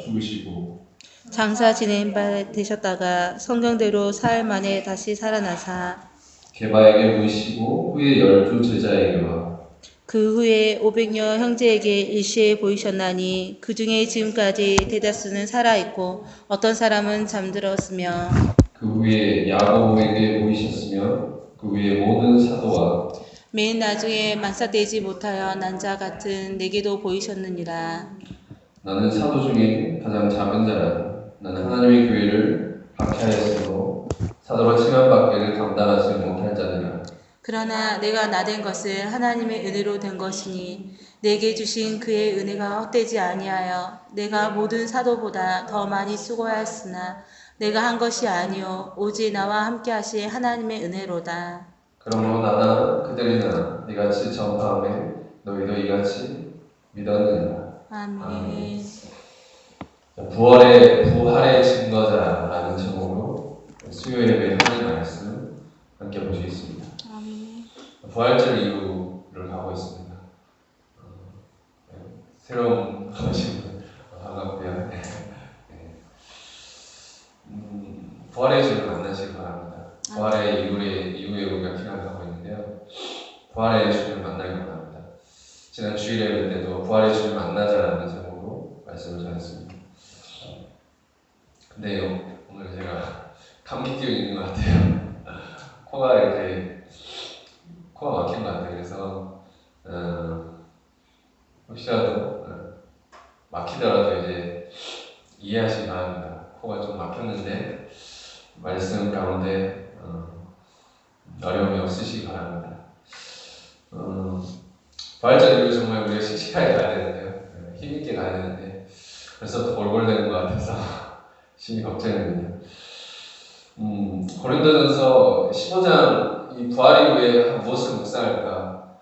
죽으시고 장사 지낸 바 되셨다가 성경대로 사흘 만에 다시 살아나사 게바에게 보이시고 후에 12제자에게와 그 후에 500여 형제에게 일시에 보이셨나니 그 중에 지금까지 대다수는 살아있고 어떤 사람은 잠들었으며 그 후에 야고보에게 보이셨으며 그 후에 모든 사도와 맨 나중에 만사되지 못하여 난 자 같은 내게도 보이셨느니라. 나는 사도 중에 가장 작은 자라. 나는 하나님의 교회를 박해하였으므로 사도로 칭함받기를 감당하지 못할 자니라. 그러나 내가 나된 것은 하나님의 은혜로 된 것이니 내게 주신 그의 은혜가 헛되지 아니하여 내가 모든 사도보다 더 많이 수고하였으나 내가 한 것이 아니요 오직 나와 함께 하신 하나님의 은혜로다. 그러므로 나나 그들이나 이같이 전파함에 너희도 이같이 믿었느니라. 아멘. 부활의 증거자라는 제목으로 수요 예배 하나님 말씀 함께 보시겠습니다. 아멘. 부활절 이후를 가고 있습니다. 새로운 것이 반갑고요. 부활의 주를 만나시기 바랍니다. 부활의 이후에 우리가 기간하고 있는데요. 부활의 주를 만나기 바랍니다. 지난 주일 예배 때도 부활의 주를 만나자라는 제목으로 말씀을 전했습니다. 근데요, 오늘 제가 감기 기운이 있는 것 같아요. 코가 막힌 것 같아요. 그래서 혹시라도 막히더라도 이제 이해하시기 바랍니다. 코가 좀 막혔는데 말씀 가운데 어려움이 없으시기 바랍니다. 부활절 이후 정말 우리가 씩씩하게 가야 되는데요. 힘있게 가야 되는데 벌써부터 골골대는 것 같아서 심히 걱정입니다. 고린도전서 15장 이 부활 이후에 무엇을 묵상할까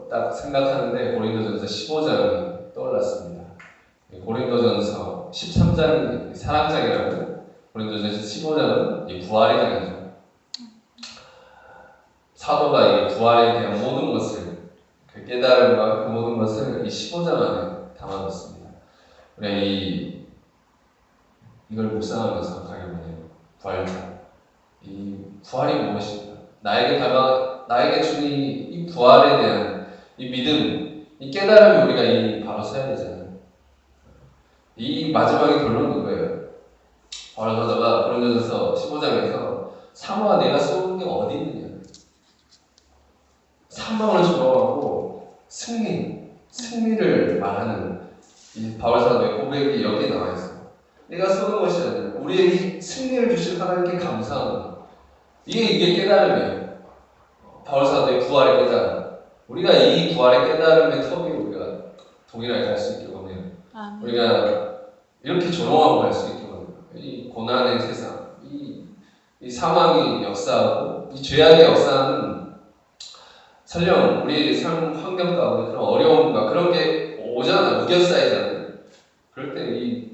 딱 생각하는데 고린도전서 15장이 떠올랐습니다. 고린도전서 13장이 사랑장이라고 고린도전서 15장은 이 부활의 장이죠. 사도가 이 부활에 대한 모든 것을 그 깨달음과 그 모든 것을 이 15장 안에 담아뒀습니다. 우리 이걸 묵상하면서 가게 되네요. 부활절. 이 부활이 무엇인가? 나에게 준 이 부활에 대한 이 믿음, 이 깨달음이 우리가 바로 서야 되잖아요. 이 마지막의 결론은 이거예요. 바울 사도가 고린도전서 15장에서 사모아 내가 쏘는 게 어디 있느냐? 사망을 조롱하고 승리를 말하는 이 바울 사도의 고백이 여기에 나와 있어요. 내가 쏘는 것이 아니라 우리에게 승리를 주신 하나님께 감사합니다. 이게 깨달음이에요. 바울 사도의 부활의 깨달음. 우리가 이 부활의 깨달음의 턱이 우리가 동일하게 갈 수 있게 원해요. 우리가 이렇게 조롱하고 갈 수 있게 원해요. 이 고난의 세상, 이 사망이 역사하고 이 죄악의 역사는 설령 우리의 삶 환경 가운데 그런 어려움과 그런 게 오잖아요. 우겨싸이잖아요. 그럴 때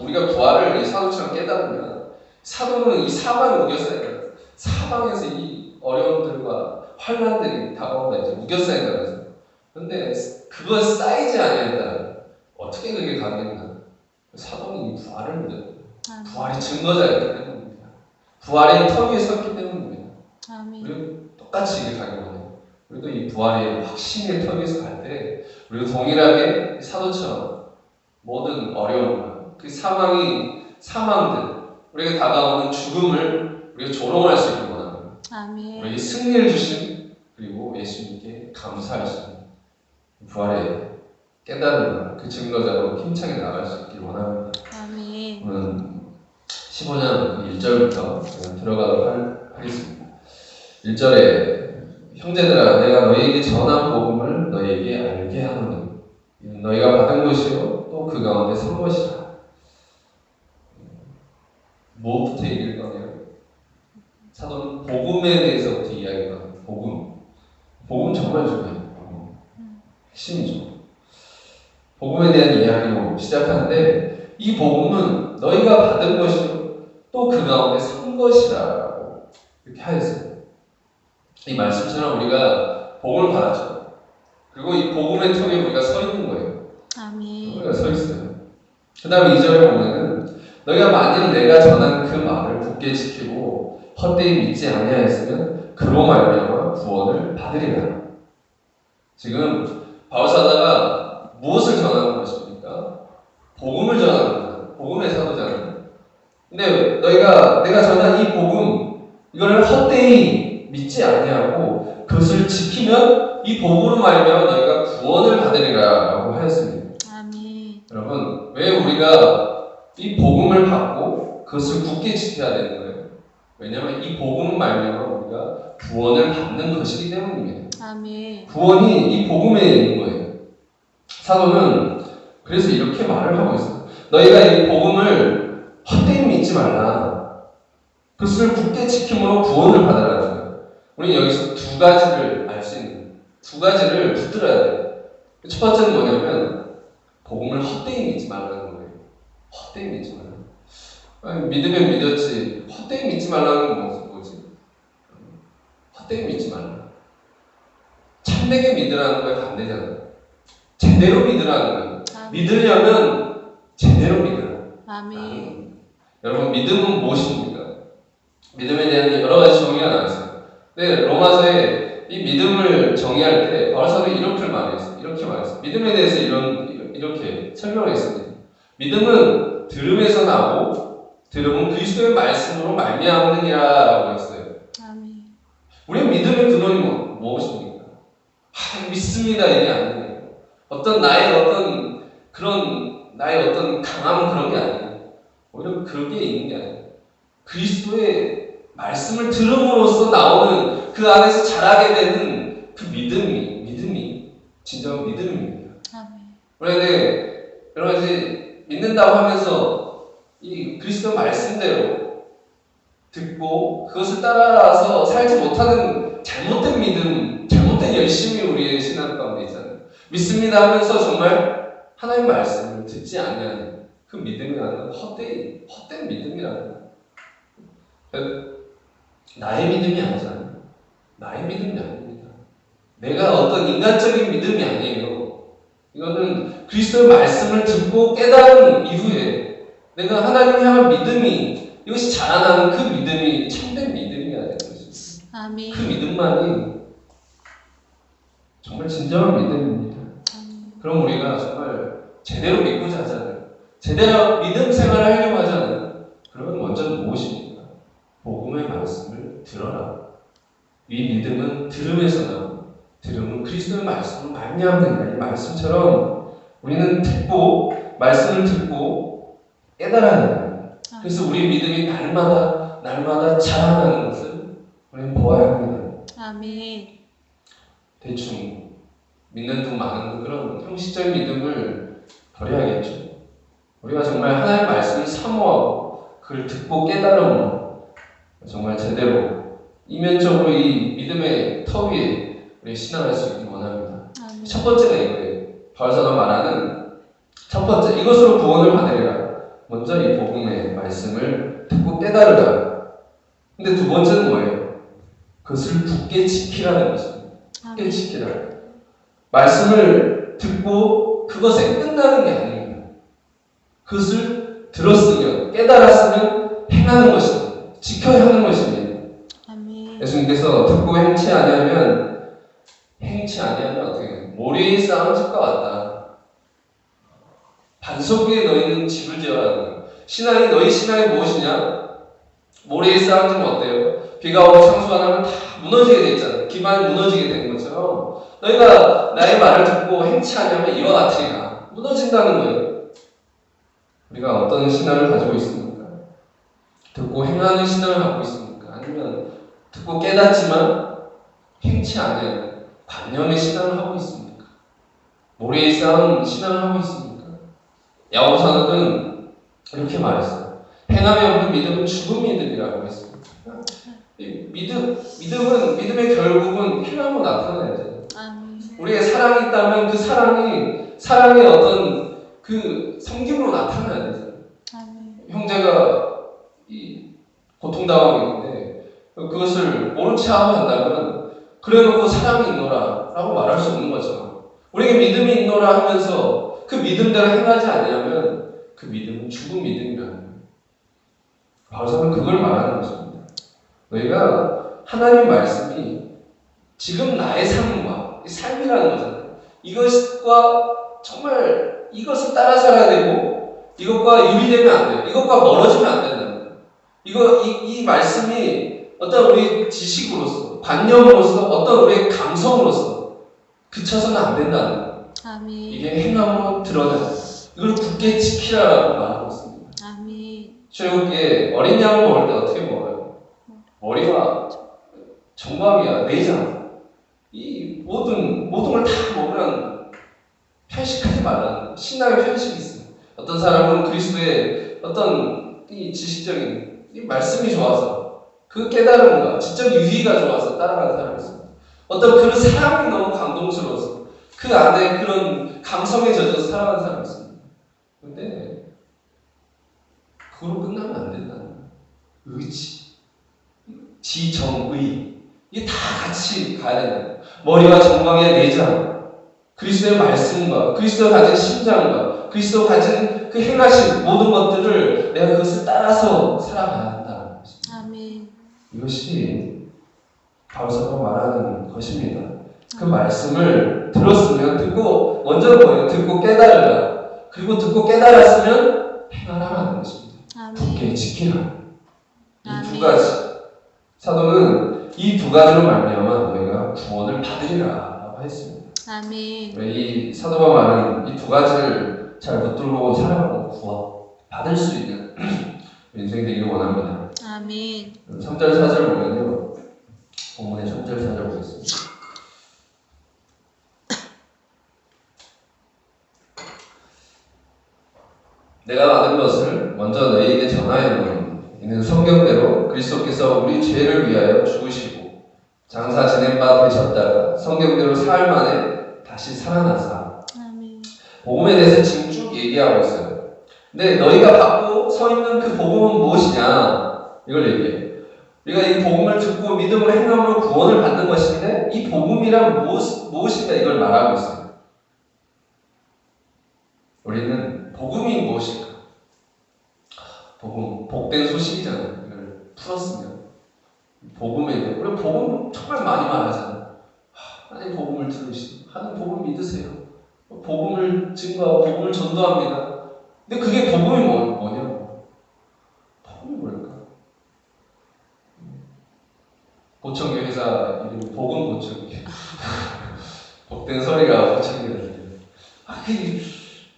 우리가 부활을 이 사도처럼 깨달으면 사도는 이 사망이 우겨싸이잖아요. 사망에서 이 어려움들과 환난들이 다가오면 이제 우겨싸인다고 해서. 그런데 그거 쌓이지 아니한다면 어떻게 그게 가능했나? 사도는 이 부활을 믿어요. 부활의 증거자였기 때문입니다. 부활의 터 위에 섰기 때문입니다. 우리도 똑같이 이게 가기 원해요. 우리도 이 부활의 확신의 터 위에서 갈 때 우리도 동일하게 사도처럼 모든 어려움과 그 사망들 우리에게 다가오는 죽음을 우리가 조롱할 수 있는 원합니다. 우리에게 승리를 주신 그리고 예수님께 감사할 수 있는 부활의 깨달음과 그 증거자로 힘차게 나갈 수 있길 원합니다. 오늘 15장 1절부터 들어가도록 하겠습니다. 1절에 형제들아 내가 너희에게 전한 복음을 너희에게 알게 하노니 너희가 받은 것이요 또 그 가운데 선 것이라. 뭐부터 얘기를 꺼내요? 사도는 복음에 대해서부터 이야기가 해요. 복음 정말 중요해요. 핵심이죠. 복음에 대한 이야기로 시작하는데 이 복음은 너희가 받은 것이요 또 그 가운데 선 것이라고 이렇게 하였어요. 이 말씀처럼 우리가 복음을 받았죠. 그리고 이 복음의 턱에 우리가 서 있는 거예요. 우리가 서 있어요. 그 다음 2절에 보면은 너희가 만일 내가 전한 그 말을 굳게 지키고 헛되이 믿지 아니하였으면 그로 말미암아 구원을 받으리라. 지금 바울사도가 무엇을 전하는 것입니까? 복음을 전하는 거예요. 복음의 사도잖아요. 근데 내가 전한 이 복음 이거를 헛되이 믿지 아니하고 그것을 지키면 이 복음으로 말미암아 너희가 구원을 받으리라라고 하였습니다. 아멘. 여러분, 왜 우리가 이 복음을 받고 그것을 굳게 지켜야 되는 거예요? 왜냐하면 이 복음 말미암아 우리가 구원을 받는 것이기 때문입니다. 아멘. 구원이 이 복음에 있는 거예요. 사도는 그래서 이렇게 말을 하고 있어요. 너희가 이 복음을 헛되이 믿지 말라. 그것을 굳게 지킴으로 구원을 받으라는 거예요. 우리는 여기서 두 가지를 알 수 있는, 두 가지를 붙들어야 돼요. 첫 번째는 뭐냐면 복음을 헛되이 믿지 말라는 거예요. 헛되이 믿지 말라. 아니, 믿으면 믿었지. 헛되이 믿지 말라는 건 뭐지? 헛되이 믿지 말라. 참되게 믿으라는 거에 반대잖아요. 제대로 믿으라는 거예요. 믿으려면 제대로 믿으라. 아멘. 여러분, 믿음은 무엇입니까? 믿음에 대한 여러 가지 정의가 나왔어요. 근데 로마서에 이 믿음을 정의할 때 바울사도는 이렇게 말했어요. 믿음에 대해서 이렇게 설명을 했습니다. 믿음은 들음에서 나고 들음은 그리스도의 말씀으로 말미암느니라라고 했어요. 아멘. 우리의 믿음의 근원이 무엇입니까? 믿습니다 이게 아니에요. 나의 어떤 강함은 그런 게 아니에요. 오히려 그런 게 있는 게 아니에요. 그리스도의 말씀을 들음으로써 나오는 그 안에서 자라게 되는 그 믿음이 진정한 믿음입니다. 아멘. 그런데 여러 가지 믿는다고 하면서 이 그리스도 말씀대로 듣고 그것을 따라서 살지 못하는 잘못된 믿음, 잘못된 열심이 우리의 신앙 가운데 있잖아요. 믿습니다 하면서 정말 하나님 말씀을 듣지 않는 그 믿음이라는 헛된 믿음이라는 거예요. 나의 믿음이 아니잖아요. 나의 믿음이 아닙니다. 내가 어떤 인간적인 믿음이 아니에요. 이거는 그리스도의 말씀을 듣고 깨달은 이후에 내가 하나님을 향한 믿음이 이것이 자라나는 그 믿음이 참된 믿음이어야 되는 것입니다. 아멘. 그 믿음만이 정말 진정한 믿음입니다. 아멘. 그럼 우리가 정말 제대로 믿고자 하잖아요. 제대로 믿음 생활을 하려고 하잖아요. 그러면 먼저 무엇입니까? 복음의 말씀을 들어라. 이 믿음은 들음에서 나오고 들음은 그리스도의 말씀을 말미암는 이 말씀처럼 우리는 말씀을 듣고 깨달아야 합니다. 그래서 우리 믿음이 날마다 자라나는 것을 우리는 보아야 합니다. 아멘. 대충 믿는 둥 마는 둥 그런 형식적인 믿음을 버려야겠죠. 우리가 정말 하나님의 말씀을 사모하고 그를 듣고 깨달음으로 정말 제대로 이면적으로 이 믿음의 터 위에 우리 신앙할 수 있길 원합니다. 아멘. 첫 번째가 이거예요. 바울사도가 말하는 첫 번째, 이것으로 구원을 받으리라. 먼저 이 복음의 말씀을 듣고 깨달으라. 근데 두 번째는 뭐예요? 그것을 굳게 지키라는 것입니다. 굳게 지키라. 말씀을 듣고 그것에 끝나는 게 아닙니다. 그것을 들었으면, 깨달았으면 행하는 것입니다. 지켜야 하는 것입니다. 아멘. 예수님께서 듣고 행치 아니하면 어떻게 해요? 모래에 쌓은 집과 같다. 반석 위에 너희는 집을 지어라는 거예요. 너희 신앙이 무엇이냐? 모래에 쌓은 집은 어때요? 비가 오고 창수가 나면 다 무너지게 돼 있잖아요. 기반이 무너지게 된 것처럼 너희가 나의 말을 듣고 행치 않으면 이와 같으리라. 무너진다는 거예요. 우리가 어떤 신앙을 가지고 있습니까? 듣고 행하는 신앙을 갖고 있습니까? 아니면 듣고 깨닫지만 행치 않는 관념의 신앙을 하고 있습니까? 모래에 쌓은 신앙을 하고 있습니까? 야고보 사도는 이렇게 말했어요. 행함이 없는 믿음은 죽은 믿음이라고 했습니다. 믿음의 결국은 행함으로 나타나야 돼요. 우리의 사랑이 있다면 그 사랑의 어떤 그 성김으로 나타나야 되잖아요. 형제가 고통당하고 있는데 그것을 모른 채 하고 한다면 그래놓고 사랑이 있노라 라고 말할 수 없는 거죠. 우리에게 믿음이 있노라 하면서 그 믿음대로 행하지 않으면 그 믿음은 죽은 믿음이라는 거예요. 바울사는 그걸 말하는 것입니다. 너희가 하나님 말씀이 지금 나의 삶과 삶이라는 거잖아요. 이것과 정말 이것을 따라 살아야 되고 이것과 유리되면 안 돼요. 이것과 멀어지면 안 된다는 거예요. 이 말씀이 어떤 우리 지식으로서 관념으로서 어떤 우리의 감성으로서 그쳐서는 안 된다는 거예요. 아멘. 이게 행함으로 드러나요. 이걸 굳게 지키라라고 말하고 있습니다. 아멘. 출애굽기에 어린 양을 먹을 때 어떻게 먹어요? 머리와 정막이야, 내장, 이 모든 걸 다 먹으라는 거예요. 편식하지 말라는, 신앙의 편식이 있어요. 어떤 사람은 그리스도의 어떤 이 지식적인 이 말씀이 좋아서 그 깨달음과 지적 유희가 좋아서 따라가는 사람이 있습니다. 어떤 그 사람이 너무 감동스러워서 그 안에 그런 감성에 젖어서 살아가는 사람이 있습니다. 근데 그걸로 끝나면 안 된다는 거예요. 의지, 지정의, 이게 다 같이 가야 된다는 거예요. 머리와 정막의 내장, 그리스도의 말씀과 그리스도가 가진 심장과 그리스도가 가진 그 행하신 모든 것들을 내가 그것을 따라서 살아가야 한다는 것입니다. 아멘. 이것이 바울사가 말하는 것입니다. 그 말씀을 들었으면 듣고 먼저 뭐예요? 듣고 깨달으라. 그리고 듣고 깨달았으면 행하라는 것입니다. 굳게 지키라. 이 두 가지. 사도는 이 두 가지로 말미암아 너희가 구원을 받으리라고 했습니다. 아멘. 이 사도가 말하는 이 두 가지를 잘 붙들고 살아가고 구원 받을 수 있는 인생 되기를 원합니다. 아멘. 3절 4절 보면요. 본문의 3절 4절 보겠습니다. 내가 받은 것을 먼저 너희에게 전하였노니 이는 성경대로 그리스도께서 우리 죄를 위하여 죽으시고 장사 지낸 바 되셨다가 성경대로 사흘 만에 다시 살아나사. 아멘. 복음에 대해서 지금 쭉 얘기하고 있어요. 근데 너희가 받고 서 있는 그 복음은 무엇이냐? 이걸 얘기해요. 우리가 이 복음을 듣고 믿음으로 행함으로 구원을 받는 것인데 이 복음이란 무엇인가 이걸 말하고 있어요. 우리는 복음이 무엇일까? 복음, 복된 소식이잖아요. 이걸 풀었으면. 복음에 대해 우리 복음 정말 많이 말하잖아요. 하나님 복음을 들으시고 하나님 복음을 믿으세요. 복음을 증거하고 복음을 전도합니다. 근데 그게 복음이 뭐냐고? 복음이 뭘까? 보청기 회사 이름이 복음 보청기. 복된 소리가 보청기라는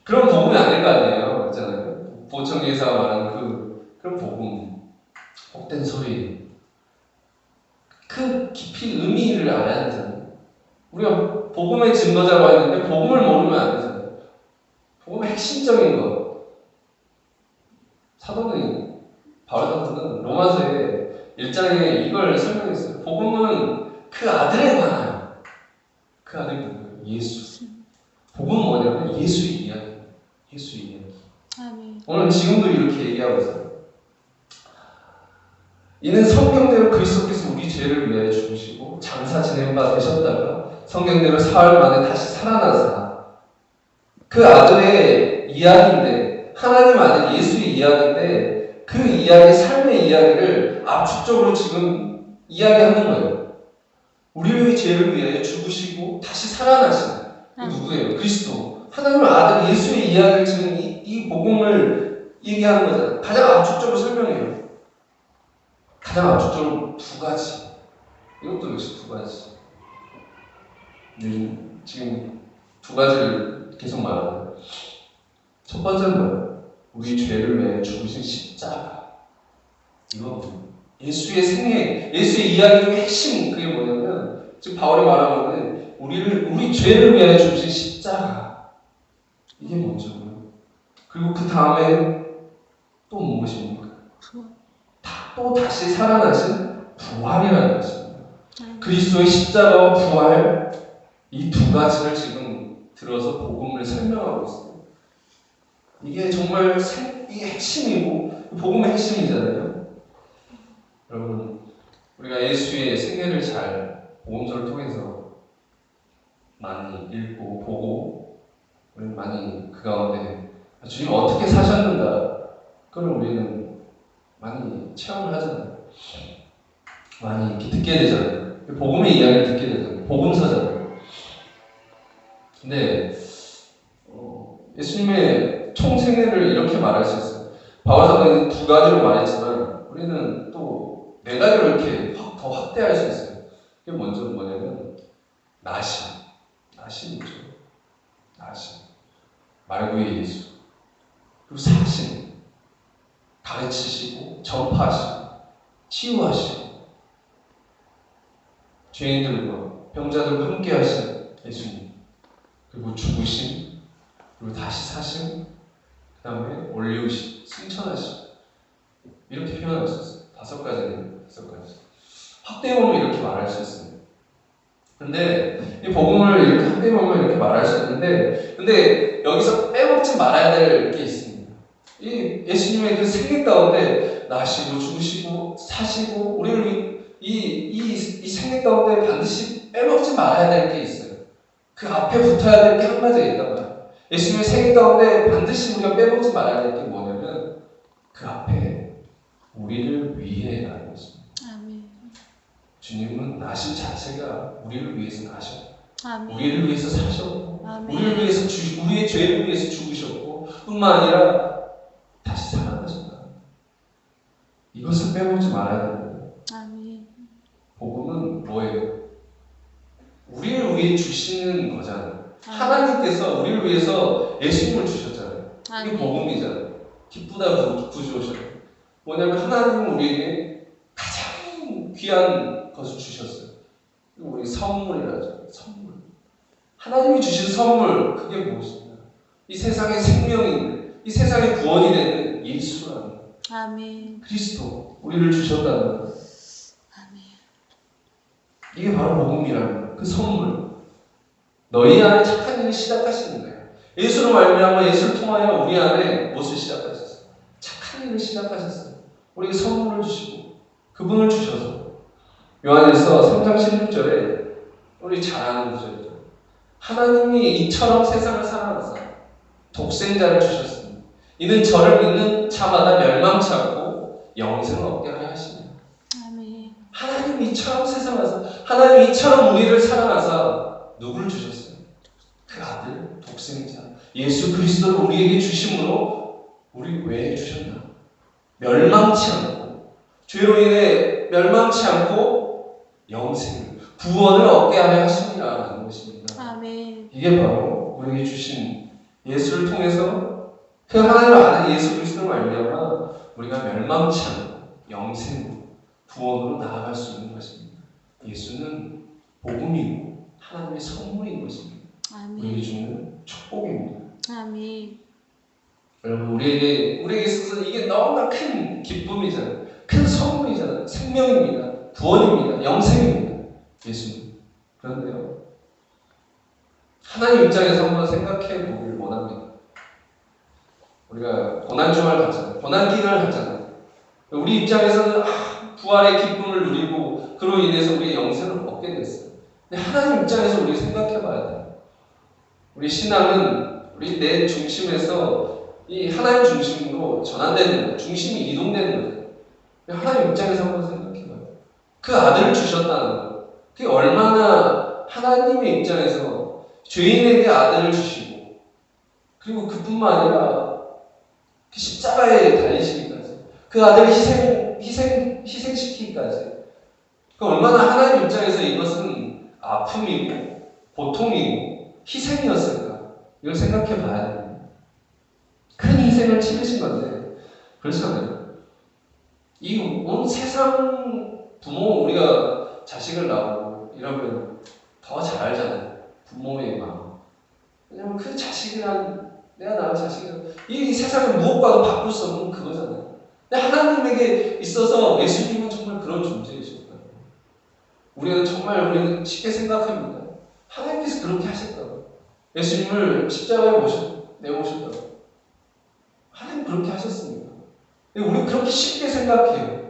그런 복음이 아닐 거 아니에요. 그렇잖아요. 보청기 회사가 말하는 그런 복음, 복된 소리. 그 깊이 의미를 알아야 되잖아요. 우리가 복음의 증거자로 했는데 복음을 모르면 안 되잖아요. 복음의 핵심적인 것. 사도는 바울 사도는 로마서에 1장에 이걸 설명했어요. 복음은 그 아들에 관하여. 그 아들이 누구예요? 예수. 복음은 뭐냐면 예수의 이야기. 예수의 이야기. 아멘. 오늘 지금도 이렇게 얘기하고 있어요. 이는 성경대로 그리스도께서 우리 죄를 위하여 죽으시고 장사 지낸 바 되셨다가 성경대로 사흘 만에 다시 살아나사 그 아들의 이야기인데 하나님 아들 예수의 이야기인데 그 이야기 삶의 이야기를 압축적으로 지금 이야기하는 거예요. 우리의 죄를 위하여 죽으시고 다시 살아나신 누구예요? 그리스도. 하나님 아들 예수의 이야기를 지금 이 복음을 얘기하는 거잖아요. 가장 압축적으로 설명해요. 가장 압축적으로 두 가지. 이것도 역시 두 가지. 지금 두 가지를 계속 말하는. 첫 번째는 뭐예요? 우리 죄를 위해 죽으신 십자가. 이거 예수의 생애, 예수의 이야기 중에 핵심 그게 뭐냐면 지금 바울이 말하는 거는 우리 죄를 위해 죽으신 십자가. 이게 먼저고요. 그리고 그 다음에 또 무엇입니까? 또 다시 살아나신 부활이라는 것입니다. 그리스도의 십자가와 부활 이 두 가지를 지금 들어서 복음을 설명하고 있습니다. 이게 정말 이게 핵심이고 복음의 핵심이잖아요. 여러분 우리가 예수의 생애를 잘 복음서를 통해서 많이 읽고 보고 우리는 많이 그 가운데 주님 어떻게 사셨는가, 그걸 우리는 많이 체험을 하잖아요. 많이 이렇게 듣게 되잖아요. 복음의 이야기를 듣게 되잖아요. 복음서잖아요. 근데 예수님의 총생애를 이렇게 말할 수 있어요. 바울 사도는 두 가지로 말했지만 우리는 또 네 가지로 이렇게 더 확대할 수 있어요. 그게 먼저 뭐냐면 나심이죠. 나심, 말구의 예수, 그리고 사심, 가르치시고 전파하시고 치유하시고 죄인들과 병자들과 함께 하신 예수님, 그리고 죽으심, 그리고 다시 사심, 그 다음에 올리우심, 승천하심, 이렇게 표현할 수 있어요. 다섯 가지. 확대해보면 이렇게 말할 수 있습니다. 근데 이 복음을 이렇게 확대해보면 이렇게 말할 수 있는데, 근데 여기서 빼먹지 말아야 될 게 있습니다. 이 예수님의 그 생애 가운데 나시고 죽으시고 사시고 우리를 이 생애 가운데 반드시 빼먹지 말아야 될 게 있어요. 그 앞에 붙어야 될 게 한 가지가 있단 말이에요. 예수님의 생애 가운데 반드시 우리가 빼먹지 말아야 될 게 뭐냐면 그 앞에 우리를 위해라는 것입니다. 아멘. 주님은 나신 자체가 우리를 위해서 나셨고, 아멘. 우리를 위해서 사셨고, 아멘. 우리를 위해서 우리의 죄를 위해서 죽으셨고, 뿐만 아니라 다시 살아나셨다. 이것을 빼먹지 말아야 됩니다. 아멘. 복음은 뭐예요? 우리를 위해 주시는 거잖아요. 하나님께서 우리를 위해서 예수님을 주셨잖아요. 이게 복음이잖아요. 기쁘다 구주오셨어요. 뭐냐면 하나님은 우리에게 가장 귀한 것을 주셨어요. 우리 선물이라죠. 선물. 하나님이 주신 선물, 그게 무엇입니까? 이 세상의 생명인데, 이 세상의 구원이 되는 예수라는 아멘. 그리스도, 우리를 주셨다는 것. 아멘. 이게 바로 복음이라는 그 선물. 너희 안에 착한 일을 시작하시는 거예요. 예수로 말미암아 예수를 통하여 우리 안에 무엇을 시작하셨어요? 착한 일을 시작하셨어요. 우리에게 선물을 주시고 그분을 주셔서 요한에서 3장 16절에 우리 잘 아는 구절이죠. 하나님이 이처럼 세상을 사랑하사 독생자를 주셨습니다. 이는 저를 믿는 자마다 멸망치 않고 영생을 얻게 하려 하시니. 아멘. 하나님이 이처럼 세상을 사랑하사, 하나님이 이처럼 우리를 사랑하사 누구를 주셨어요? 그 아들, 독생자 예수 그리스도를 우리에게 주심으로 우리 왜 주셨나? 멸망치 않고, 죄로 인해 멸망치 않고 영생, 구원을 얻게 하려 하심이라는 것입니다. 아멘. 이게 바로 우리에게 주신 예수를 통해서 그 하나님의 아들 예수 그리스도를 말미암아 우리가 멸망치 않고 영생, 구원으로 나아갈 수 있는 것입니다. 예수는 복음이고 하나님의 선물인 것입니다. 우리에게 주는 축복입니다. 아멘. 여러분, 우리에게 있어서 이게 너무나 큰 기쁨이잖아요. 큰 선물이잖아요. 생명입니다. 구원입니다. 영생입니다. 예수님. 그런데요, 하나님 입장에서 한번 생각해 보길 원합니다. 우리가 고난주말 갔잖아요. 고난기간을 갔잖아요. 우리 입장에서는 부활의 기쁨을 누리고 그로 인해서 우리의 영생을 얻게 됐어요. 근데 하나님 입장에서 우리 생각해 봐야 돼요. 우리 신앙은 우리 내 중심에서 이 하나님 중심으로 전환되는 거예요. 중심이 이동되는 거예요. 하나님 입장에서 한번 생각해봐요. 그 아들을 주셨다는 거. 그게 얼마나 하나님의 입장에서 죄인에게 아들을 주시고, 그리고 그뿐만 아니라 그 십자가에 달리시기까지, 그 아들을 희생시키기까지. 그 얼마나 하나님 입장에서 이것은 아픔이고 고통이고 희생이었을까? 이걸 생각해 봐야 됩니다. 큰 희생을 치르신 건데, 그렇잖아요. 이 온 세상 부모, 우리가 자식을 낳고 이러면 더 잘 알잖아요. 부모의 마음. 왜냐면 그 자식이란, 내가 낳은 자식이란, 이 세상을 무엇과도 바꿀 수 없는 그거잖아요. 근데 하나님에게 있어서 예수님은 정말 그런 존재이셨다. 우리는 정말 쉽게 생각합니다. 하나님께서 그렇게 하셨다고. 예수님을 십자가에 내모셨다고. 하나님 그렇게 하셨습니다. 우리 그렇게 쉽게 생각해요.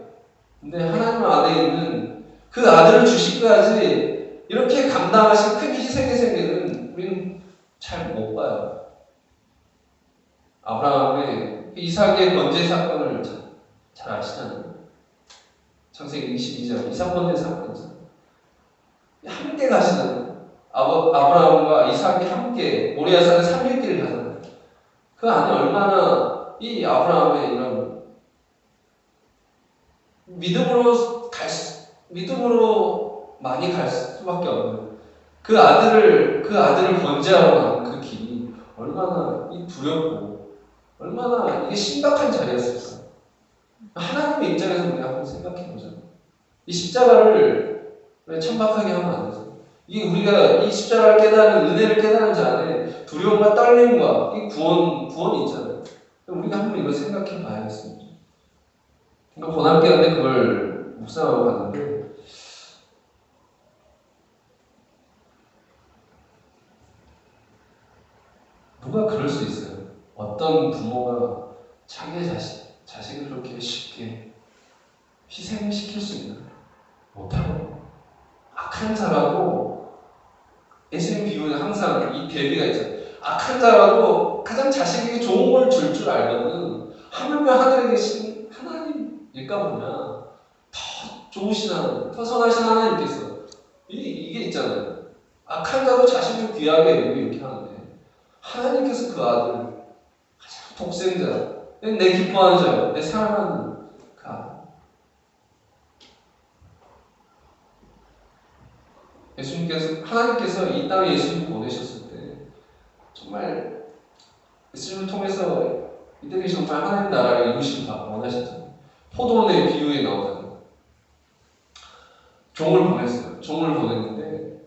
근데 하나님 안에 있는 그 아들을 주시기까지 이렇게 감당하신 큰 희생의 세계는 우리는 잘 못 봐요. 아브라함의 이삭의 번제 사건을 잘 아시잖아요. 창세기 22장 이삭 번제 사건이잖아요. 함께 가시는 아브라함과 이삭이 함께 모리아산에 3일길을 가잖아요. 그 안에 얼마나 이 아브라함의 이런 믿음으로 많이 갈 수밖에 없는 그 아들을 번제하러 가는 그 길이 얼마나 두렵고 얼마나 이게 심각한 자리였을까. 하나님의 입장에서 우리가 한번 생각해보자. 이 십자가를 왜 천박하게 하면 안 되죠? 이게 우리가 이 십자가를 깨달은 은혜를 깨달은 자 안에 두려움과 떨림과 이 구원이 있잖아요. 우리가 한번 이걸 생각해 봐야겠습니다. 그러니까 고난기간 때 그걸 묵상하고 갔는데 누가 그럴 수 있어요? 어떤 부모가 자기의 자식을 그렇게 쉽게 희생시킬 수 있나? 못하고 악한 자라고 예수님 비유는 항상 이 대비가 있잖아요. 악한 자라도 가장 자식에게 좋은 걸 줄 알거든. 하물며 하늘에 계신 하나님일까 보면 더 좋으신 하나님, 더 선하신 하나님께서 이게 있잖아요. 악한 자도 자식을 귀하게 여기고 이렇게 하는데 하나님께서 그 아들 가장 독생자, 내 기뻐하는 자요, 내 사랑하는 그 아들. 하나님께서 이 땅에 예수님을 보내셨을 때 정말 예수님을 통해서 이들이 정말 하나님 나라를 이루시길 원하셨잖아요. 포도원의 비유에 나오잖아요. 종을 보냈어요. 종을 보냈는데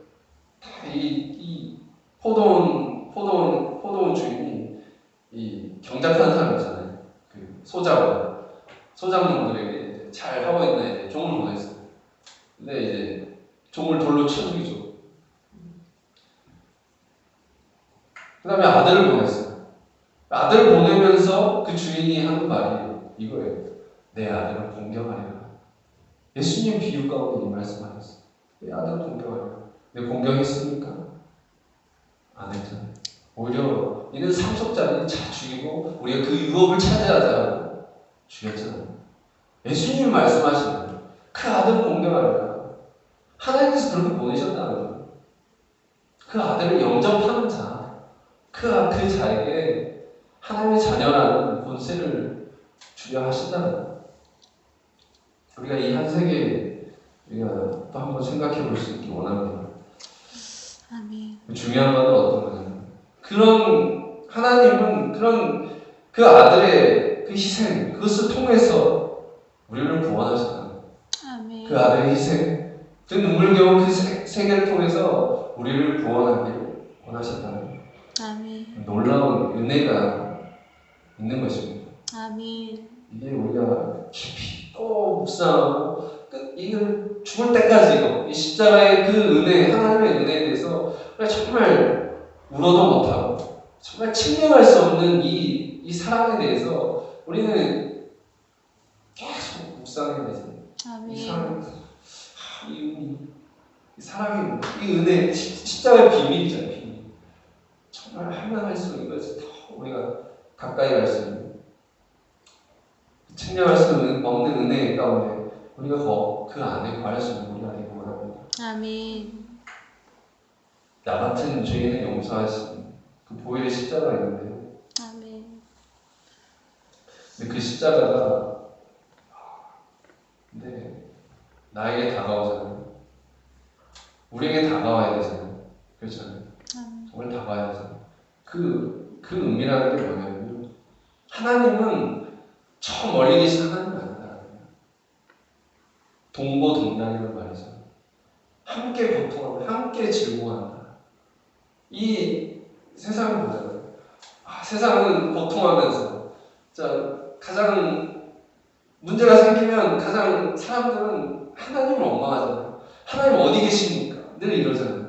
이 포도원 주인이 이 경작하는 사람 있잖아요. 그 소작농들에게 잘 하고 있는 종을 보냈어요. 근데 이제 종을 돌로 쳐 죽이죠. 그 다음에 아들을 보냈어요. 아들을 보내면서 그 주인이 하는 말이 이거예요. 내 아들을 공경하리라. 예수님 비유 가운데 이 말씀하셨어요. 내 아들을 공경하리라. 내 공경했습니까? 안 했잖아요. 오히려 이는 상속자를 잘 죽이고 우리가 그 유업을 차지하자 죽였잖아요. 예수님이 말씀하시는 그 아들을 공경하리라. 하나님께서 그렇게 보내셨다는 거예요. 그 아들을 영접하는 자, 그 자에게 하나님의 자녀라는 본세를 주려 하신다는 거예요. 우리가 이 한 세계 우리가 또 한번 생각해 볼 수 있기 원합니다. 아멘. 중요한 건 어떤 거냐면 하나님은 그 아들의 그 희생 그것을 통해서 우리를 구원하셨다. 아멘. 그 아들의 희생 그 눈물겨운 그 세계를 통해서 우리를 구원하기를 원하셨다는 거예요. 아멘. 놀라운 은혜가 있는 것입니다. 아멘. 이게 우리가 깊이 또 묵상하고 이걸 죽을 때까지 이 십자가의 그 은혜, 하나님의 은혜에 대해서 정말 울어도 못하고 정말 측량할 수 없는 이 사랑에 대해서 우리는 계속 묵상해야 되잖아요. 아멘. 이 사랑의 이 은혜, 십자가의 비밀이잖아요. 비밀. 정말 하면 할수록 이것을 더 우리가 가까이 갈 수 있는 측량할 수 없는 은혜 가운데 우리가 그 안에 거할 수 있는 우리가 되기 원합니다. 아멘. 나 같은 죄인을 용서하신 그 보혈의 십자가가 있는데요. 아멘. 근데 그 십자가가 나에게 다가오잖아요. 우리에게 다가와야 되잖아요. 그렇잖아요. 정말 다가와야 되잖아요. 그 의미라는 게 뭐냐면 하나님은 저 멀리 계신 하나님은 아니다. 동고동락이라는 말이죠. 함께 고통하고 함께 즐거워한다. 이 세상을 보잖아요. 세상은 고통하면서 가장 문제가 생기면 가장 사람들은 하나님을 원망하잖아요. 하나님 어디 계십니까? 늘 이러잖아요.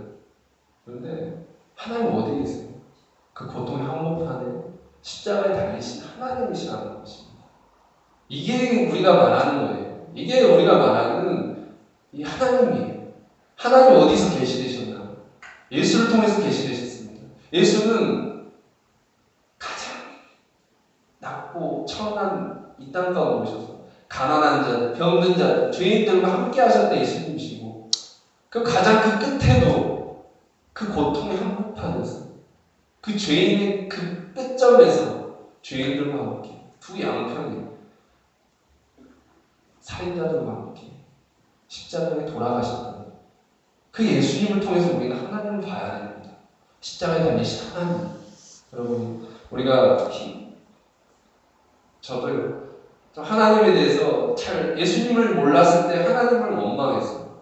그런데 하나님 어디 계세요? 그 고통의 한복판에 십자가에 달리신 하나님이시라는 것입니다. 이게 우리가 말하는 거예요. 이게 우리가 말하는 이 하나님이에요. 하나님 어디서 계시되셨나? 예수를 통해서 계시되셨습니다. 예수는 가장 태어난 이 땅 가운데 오셔서 가난한 자, 병든 자, 죄인들과 함께 하셨던 예수님이시고 그 가장 그 끝에도 그 고통의 한복판에서 그 죄인의 그 끝점에서 죄인들과 함께 두 양편에 살인자들과 함께 십자가에 돌아가셨다는 그 예수님을 통해서 우리는 하나님을 봐야 됩니다. 십자가에 달리신 하나님. 여러분, 우리가 저도요. 하나님에 대해서 잘 예수님을 몰랐을 때 하나님을 원망했어요.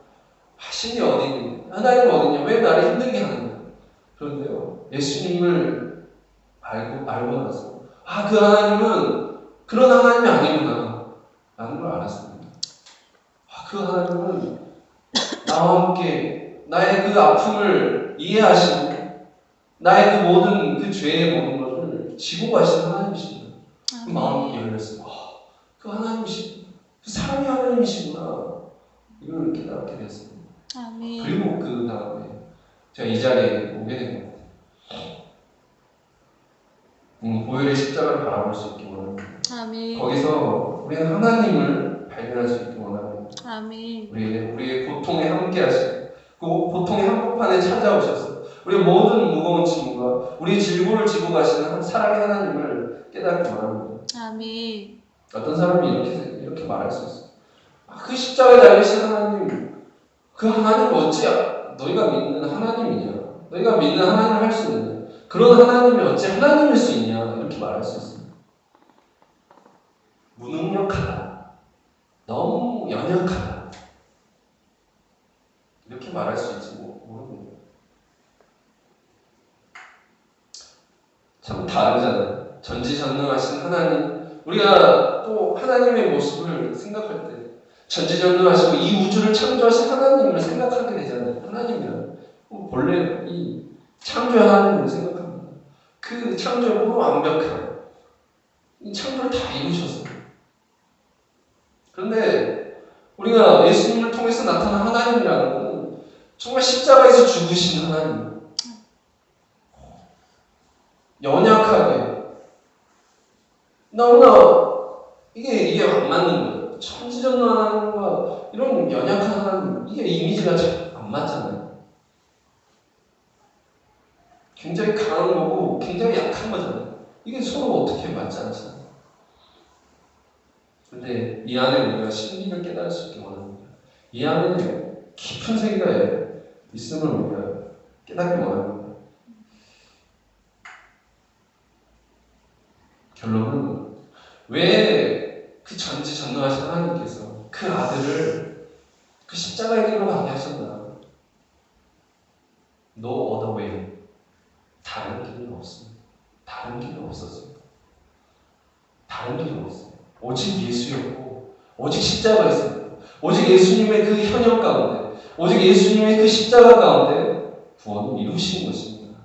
신이 어디니? 하나님 어디냐? 왜 나를 힘들게 하느냐? 그런데요. 예수님을 알고 나서 그 하나님은 그런 하나님이 아니구나 라는 걸 알았습니다. 그 하나님은 나와 함께 나의 그 아픔을 이해하시고 나의 그 모든 그 죄의 모든 것을 지고 가시는 하나님이십니다. 그 마음이 열렸어요. 그 하나님이시구나. 그 사랑의 하나님이시구나. 이걸 깨닫게 됐습니다. 아멘. 그리고 그 다음에 제가 이 자리에 오게 된 것 같아요. 보혈의 십자가를 바라볼 수 있기 원합니다. 아멘. 거기서 우리는 하나님을 발견할 수 있기 원합니다. 아멘. 우리의 고통에 함께 하시고 그 고통의 한복판에 찾아오셔서 우리의 모든 무거운 짐과 우리의 질고를 지고 가시는 사랑의 하나님을 깨닫기 원합니다. 아멘. 어떤 사람이 이렇게 말할 수 있어요. 그 십자가에 달리신 하나님, 그 하나님 어찌 너희가 믿는 하나님이냐? 너희가 믿는 하나님을 할 수 있느냐? 그런 하나님이 어찌 하나님일 수 있냐? 이렇게 말할 수 있습니다. 무능력하다. 너무 연약하다. 이렇게 말할 수 있지 모르겠네요. 참 다르잖아요. 전지전능하신 하나님, 우리가 또 하나님의 모습을 생각할 때 전지전능하시고 이 우주를 창조하신 하나님을 생각하게 되잖아요. 하나님이란 본래 이 창조의 하나님을 생각합니다. 그 창조의 모두 완벽한 이 창조를 다 이루셨어요. 그런데 우리가 예수님을 통해서 나타난 하나님이라는 건 정말 십자가에서 죽으신 하나님, 연약하게 너무나 이게 안 맞는 거예요. 천지전능한 하나님과 이런 연약한 하나님, 이게 이미지가 잘 안 맞잖아요. 굉장히 강한 거고 굉장히 약한 거잖아요. 이게 서로 어떻게 맞지 않잖아요. 근데 이 안에 우리가 신비를 깨달을 수 있기 원합니다. 이 안에 깊은 세계가 있음을 우리가 깨닫기 원합니다. 결론은 왜 그 전지전능하신 하나님께서 그 아들을 그 십자가의 길로 가게 하셨나? No other way. 다른 길은 없습니다. 다른 길은 없었어요. 다른 길은 없어요. 오직 예수였고, 오직 십자가였습니다. 오직 예수님의 그 현역 가운데, 오직 예수님의 그 십자가 가운데 구원을 이루신 것입니다.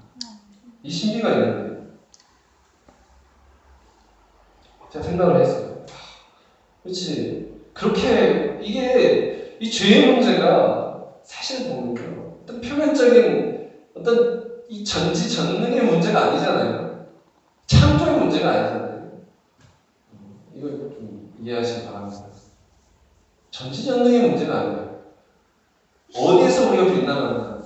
이 신비가 있는데, 제가 생각을 했어요. 그렇지. 그렇게, 이 죄의 문제가 사실 보면요. 어떤 표면적인 어떤 이 전지전능의 문제가 아니잖아요. 창조의 문제가 아니잖아요. 이걸 좀 이해하시기 바랍니다. 전지전능의 문제가 아니에요. 어디에서 우리가 빛나느냐?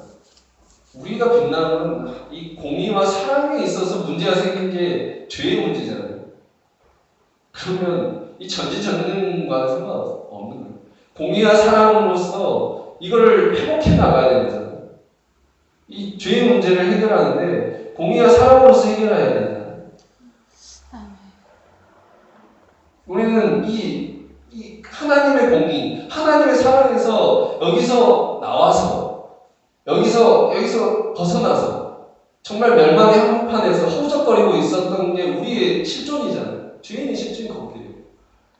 우리가 빛나는 건 이 공의와 사랑에 있어서 문제가 생긴 게 죄의 문제잖아요. 그러면 이 전지전능과는 상관없는 거예요. 공의와 사랑으로서 이거를 회복해 나가야 되잖아요. 이 죄의 문제를 해결하는데 공의와 사랑으로서 해결해야 되잖아요. 우리는 이 하나님의 공의, 하나님의 사랑에서 여기서 나와서 여기서 벗어나서 정말 멸망의 한복판에서 허우적거리고 있었던 게 우리의 실존이잖아요. 죄인의 실존이 거기에요.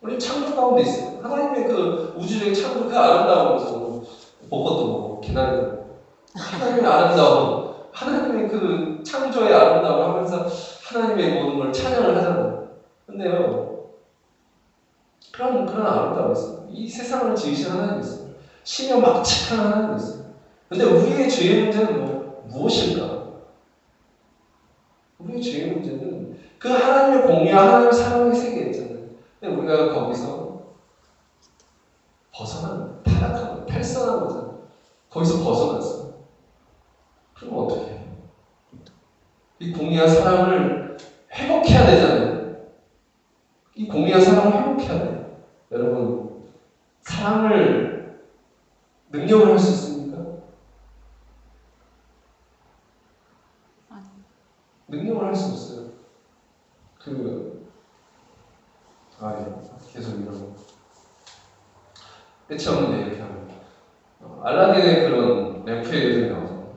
우리 창조 가운데 있어요. 하나님의 그 우주적인 창조 그 아름다움에서 먹어도 먹고 기다리고 하나님의 아름다움, 하나님의 그 창조의 아름다움을 하면서 하나님의 모든 걸 찬양을 하잖아요. 근데요, 그런 아름다움이 있어요. 이 세상을 지으신 하나님이 있어요. 심여 막측한 하나님이 있어요. 근데 우리의 죄의 문제는 무엇일까? 우리의 죄의 문제는 그 하나님의 공의와 하나님의 사랑의 세계에 있잖아요. 근데 우리가 거기서 타락하고 탈선한 거잖아. 거기서 벗어났어. 그럼 어떻게 해? 이 공의와 사랑을 회복해야 되잖아요. 이 공의와 사랑을 회복해야 돼. 여러분, 사랑을 능력을 할 수 있습니까? 능력을 할 수 없어요. 계속 이러고. 끝이 없는데, 이렇게 하면. 알라딘의 그런 램프의 요즘이 나오잖아요.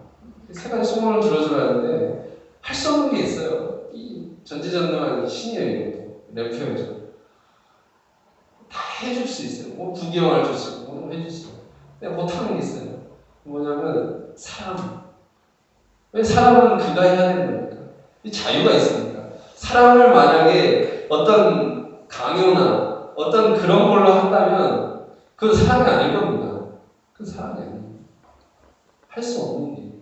세 가지 소원을 들어줘야 하는데, 할 수 없는 게 있어요. 이 전지전능한 신이에요. 램프의 요즘. 다 해줄 수 있어요. 뭐 구경할 수 있고, 뭐 해줄 수 있어요. 근데 못하는 게 있어요. 뭐냐면, 사랑. 왜 사랑은 그가 해야 되는 겁니까? 이 자유가 있습니까? 사랑을 만약에 어떤 강요나 어떤 그런 걸로 한다면 그건 사랑이 아닐 겁니다. 그건 사랑이 아닙니다. 할 수 없는 일.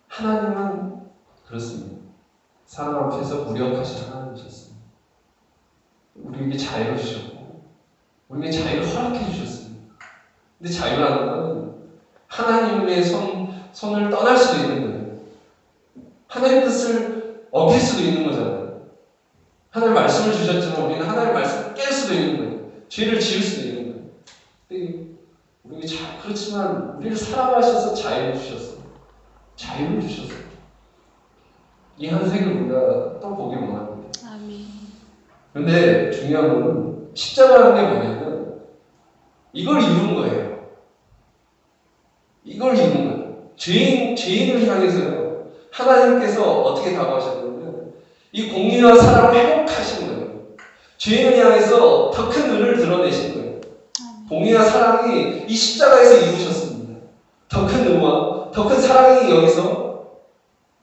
하나님은 그렇습니다. 사랑 앞에서 무력하신 하나님이셨습니다. 우리에게 자유를 주셨고 우리에게 자유를 허락해 주셨습니다. 근데 자유라는 건 하나님의 손을 떠날 수도 있는 거예요. 하나님의 뜻을 어길 수도 있는 거잖아요. 하나님 말씀을 주셨지만 우리는 하나님 말씀을 깰 수도 있는 거예요. 죄를 지을 수도 있는 거예요. 근데 우리에게 그렇지만 우리를 사랑하셔서 자유를 주셨어요. 자유를 주셨어요. 이 한색을 우리가 또 보기 원합니다. 아멘. 그런데 중요한 건 십자가라는 게 뭐냐면 이걸 이룬 거예요. 이걸 이룬 거예요. 죄인을 향해서요. 하나님께서 어떻게 다가오셨냐면 이 공의와 사랑을 회복하신 거예요. 죄인을 향해서 더 큰 은을 드러내신 거예요. 공의와 사랑이 이 십자가에서 이루셨습니다. 더 큰 은과 더 큰 사랑이 여기서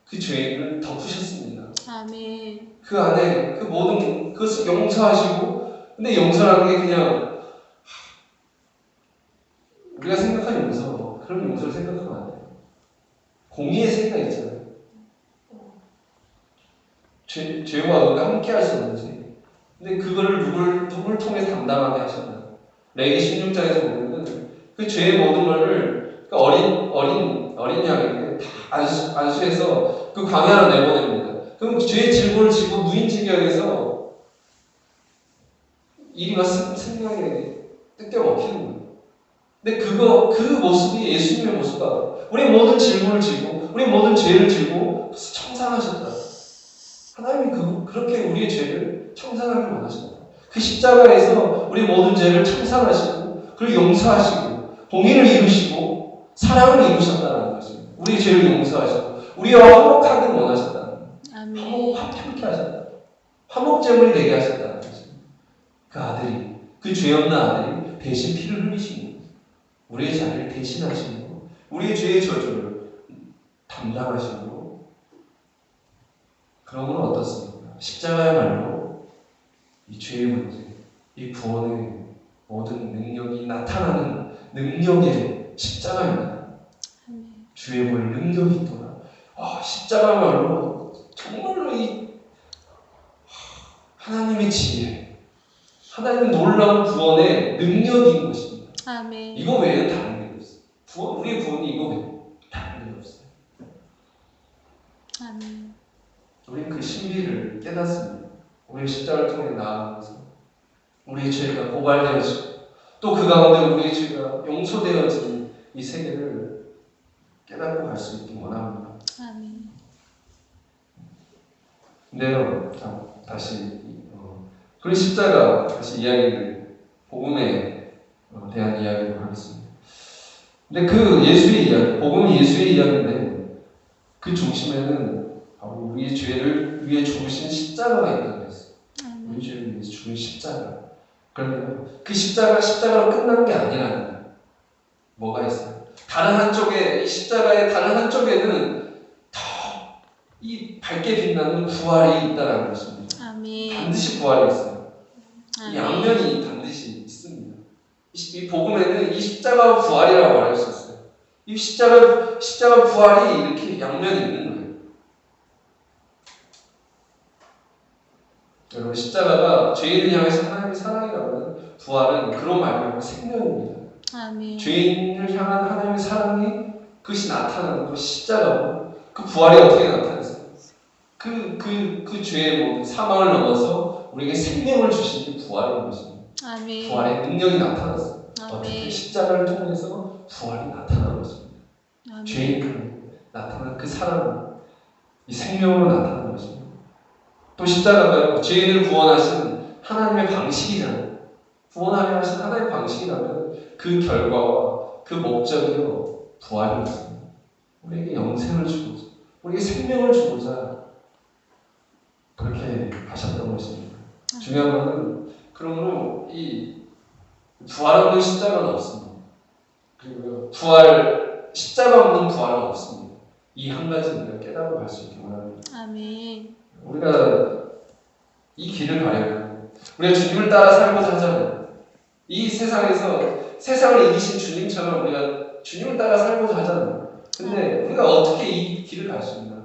그 죄인을 덮으셨습니다. 아멘. 그 안에 그 모든 그것을 용서하시고, 근데 용서라는 게 그냥 우리가 생각하는 용서, 그런 용서를 생각하면 안 돼요. 공의의 세계가 있잖아요. 죄와 의가 함께 할 수 없는지. 근데 그거를 누굴 통해 담당하게 하셨나? 레기 16장에서 보면은 그 죄의 모든 것을 그 어린 양에게 다 안수해서 그 광야로 내보냅니다. 그럼 죄의 질고를 지고 무인지경에서 이리와 생명에 뜯겨먹히는 거예요. 근데 그 모습이 예수님의 모습과 우리 모든 질고를 지고 우리 모든 죄를 지고 청산하셨다. 하나님이 그렇게 우리의 죄를 청산하길 원하십니다. 그 십자가에서 우리 모든 죄를 청산하시고 그를 용서하시고 공의를 이루시고 사랑을 이루셨다는 것입니다. 우리의 죄를 용서하시고 우리와 화목하길 원하셨다는 아멘. 함께 하셨다. 화목제물이 되게 하셨다는 것입니다. 그 아들이 그 죄 없는 아들이 대신 피를 흘리시고 우리의 자리를 대신하시고 우리의 죄의 저주를 담당하시고 그러면 어떻습니까? 십자가야말로 이 죄의 문제, 이 구원의 모든 능력이 나타나는 능력의 십자가입니다. 주의 볼 능력이 있더라. 십자가야말로 정말로 이 하나님의 지혜, 하나님의 놀라운 구원의 능력인 것입니다. 아멘. 이거 외에는 다른 게 없어요. 우리의 구원이 이거 외에 다른 게 없어요. 아멘. 우리는 그 신비를 깨닫습니다. 우리의 십자가를 통해 나아가면서 우리의 죄가 고발되어지고 또 그 가운데 우리의 죄가 용서되어지는 이 세계를 깨닫고 갈 수 있기 원합니다. 아멘. 근데요, 다시 그 십자가 다시 이야기를 복음에 대한 이야기를 하겠습니다. 근데 그 예수의 이야기, 복음은 예수의 이야기인데 그 중심에는 바로 우리의 죄를 위해 죽으신 십자가가 있다고 그랬어요. 우리 죄를 위해서 죽은 십자가. 그러면 그 십자가로 끝난 게 아니라는 거예요. 뭐가 있어요? 다른 한쪽에, 이 십자가의 다른 한쪽에는 더 이 밝게 빛나는 부활이 있다는 것입니다. 아멘. 반드시 부활이 있어요. 이 아멘. 양면이 반드시 있습니다. 이 복음에는 이 십자가와 부활이라고 말할 수 있어요. 이 십자가 부활이 이렇게 양면이 있는 거예요. 여러분, 십자가가 죄인을 향해서 하나님의 하나님의 사랑이라면 부활은 그런 말이고 생명입니다. 아멘. 죄인을 향한 하나님의 사랑이 그것이 나타나는 그 십자가고 그 부활이 어떻게 나타났어요? 그 죄의 모든 사망을 넘어서 우리에게 생명을 주신 게 부활인 것입니다. 아멘. 부활의 능력이 나타났어요. 어떻게 아멘. 십자가를 통해서 부활이 나타나는 것입니다. 아멘. 죄인들에게 나타난 그 사랑, 이 생명으로 나타나는 것입니다. 또 십자가가요, 죄인을 구원하신 하나님의 방식이잖아요. 구원하려 하신 하나님의 방식이라면 그 결과와 그 목적이요 부활이었습니다. 우리에게 영생을 주고자, 우리에게 생명을 주고자 그렇게 하셨던 것입니다. 중요한 것은 그러므로 이 부활 없는 십자가는 없습니다. 그리고 십자가 없는 부활은 없습니다. 이 한 가지 우리가 깨닫고 갈 수 있기 원합니다. 아멘. 우리가 이 길을 가려면 우리가 주님을 따라 살고자 하잖아요. 이 세상에서 세상을 이기신 주님처럼 우리가 주님을 따라 살고자 하잖아요. 근데 우리가 어떻게 이 길을 갈 수 있나?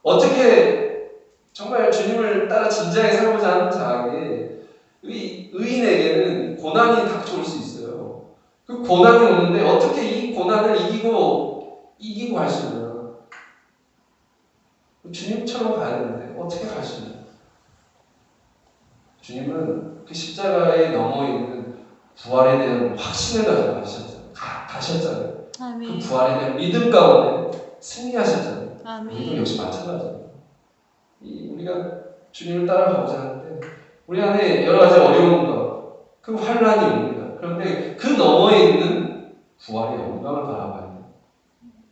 어떻게 정말 주님을 따라 진지하게 살고자 하는 자에게 의인에게는 고난이 닥쳐올 수 있어요. 그 고난이 오는데 어떻게 이 고난을 이기고 갈 수 있나? 주님처럼 가야 되는데 어떻게 갈 수 있나? 주님은 그 십자가에 넘어 있는 부활에 대한 확신을 가지고 가셨잖아요. 아멘. 그 부활에 대한 믿음 가운데 승리하셨잖아요. 아멘. 우리도 역시 마찬가지예요. 우리가 주님을 따라가고자 하는데 우리 안에 여러 가지 어려움과 그 환란이 옵니다. 그런데 그 너머에 있는 부활의 영광을 바라봐야 돼요.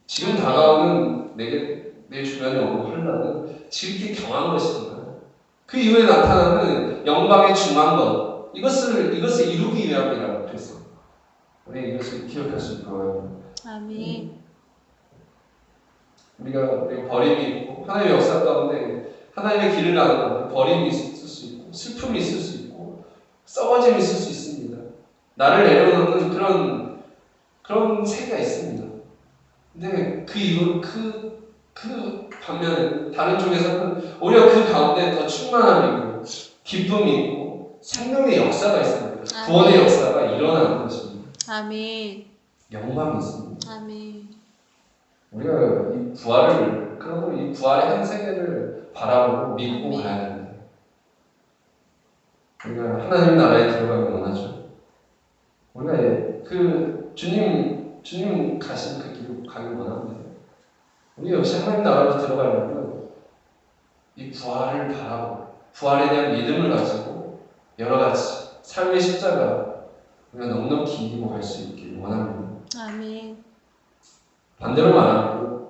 지금 다가오는 내 주변에 오는 환란은 지극히 경한 것이지만 그 이후에 나타나는 영광의 중한 이것을 이루기 위함이라고 그랬어요. 우리 이것을 기억할 수 있을 거예요. 아멘. 우리가 버림이 있고 하나님의 역사 가운데 하나님의 길을 가는 가운데 버림이 있을 수 있고 슬픔이 있을 수 있고 썩어짐이 있을 수 있습니다. 나를 내려놓는 그런 세계가 있습니다. 근데 그 이후 그 반면에 다른 쪽에서는 오히려 그 가운데 더 충만함이 있고 기쁨이 있고 생명의 역사가 있습니다. 구원의 역사가 일어나는 것입니다. 아멘. 영광이 있습니다. 아멘. 우리가 이 부활의 한 세계를 바라보고 믿고 아멘. 가야 됩니다. 우리가 하나님 나라에 들어가기 원하죠. 우리가 그 주님 가신 그 길을 가기 원합니다. 우리 역시 하나님 나라로 들어가려면 이 부활을 바라보고 부활에 대한 믿음을 가지고 여러 가지 삶의 십자가 우리가 넉넉히 이기고 갈 수 있길 원합니다. 아멘. 반대로 말하면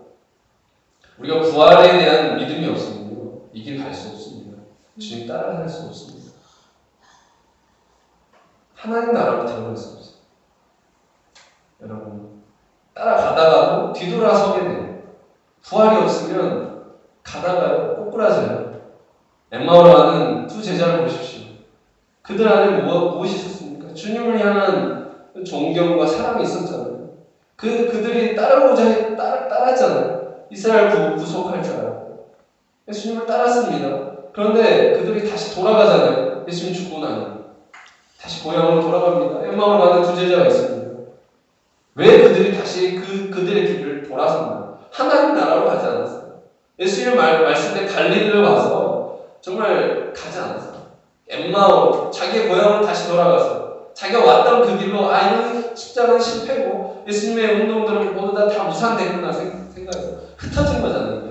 우리가 부활에 대한 믿음이 없으면 이 길 갈 수 없습니다. 주님 따라 살 수 없습니다. 하나님 나라로 들어갈 수 없어요. 여러분 따라가다가도 뒤돌아서게 돼요. 부활이 없으면 가다가요 꼬꾸라져요. 엠마오로 가는 두 제자를 보십시오. 그들 안에 무엇이 있었습니까? 주님을 향한 존경과 사랑이 있었잖아요. 그들이 따랐잖아요. 이스라엘 구속할 줄 알고 예수님을 따랐습니다. 그런데 그들이 다시 돌아가잖아요. 예수님 죽고 나니 다시 고향으로 돌아갑니다. 엠마오로 가는 두 제자가 있습니다. 왜 그들이 다시 그들의 길을 돌아섰나? 하나님 나라로 가지 않았어요. 예수님 말씀대 갈릴리로 가서 정말 가지 않았어요. 엠마오 자기의 고향으로 다시 돌아가서 자기가 왔던 그 길로 이는 십자가는 실패고 예수님의 운동들은 모두 다 무산됐구나 생각해서 흩어진 거잖아요.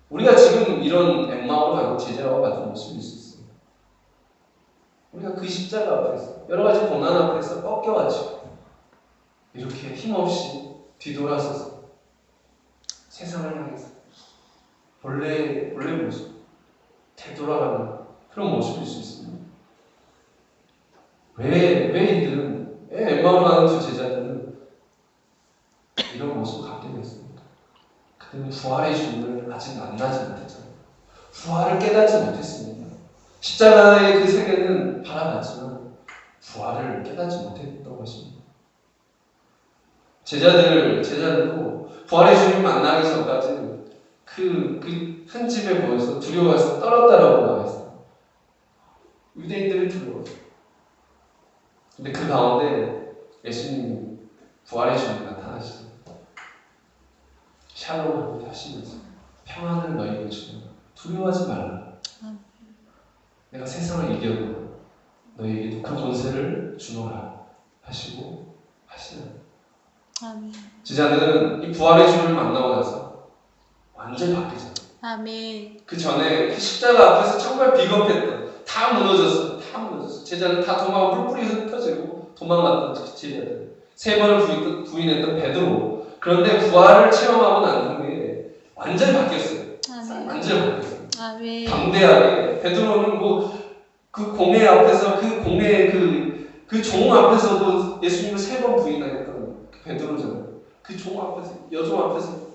우리가 지금 이런 엠마오로 가는 제자와 같은 모습일 수 있어요. 우리가 그 십자가 앞에서 여러 가지 고난 앞에서 꺾여가지고 이렇게 힘없이 뒤돌아서서 세상을 향해서 본래 모습 되돌아가는 그런 모습일 수 있습니다. 왜 엠마오로 가는 두 제자들은 이런 모습을 갖게 됐습니까? 그들은 부활의 주님을 아직 만나지 못했잖아요. 부활을 깨닫지 못했습니다. 십자가의 그 세계는 바라봤지만 부활을 깨닫지 못했던 것입니다. 제자들도 부활의 주님 만나기 전까지 그 한 집에 모여서 두려워해서 떨었다라고 나와 있어요. 유대인들이 두려웠어요. 근데 그 가운데 예수님이 부활의 주님이 나타나시죠. 샬롬을 하시면서 평안을 너희에게 주노라. 두려워하지 말라. 내가 세상을 이겨도 너희에게도 그 권세를 주노라 하시고 하시는. 제자들은 이 부활의 주님을 만나고 나서 완전히 바뀌잖아요. 아멘. 그 전에 그 십자가 앞에서 정말 비겁했던, 다 무너졌어요. 다 무너졌어요. 제자들 다 도망, 뿔뿔이 흩어지고 도망갔던 제자들. 3번을 부인했던 베드로. 그런데 부활을 체험하고 난 후에 완전히 바뀌었어요. 아멘. 완전히 바뀌었어요. 아멘. 담대하게. 베드로는 그 공회 앞에서, 그 공회 그 종 앞에서도 예수님을 3번 부인했던 그 베드로잖아요. 그 종 앞에서, 여종 앞에서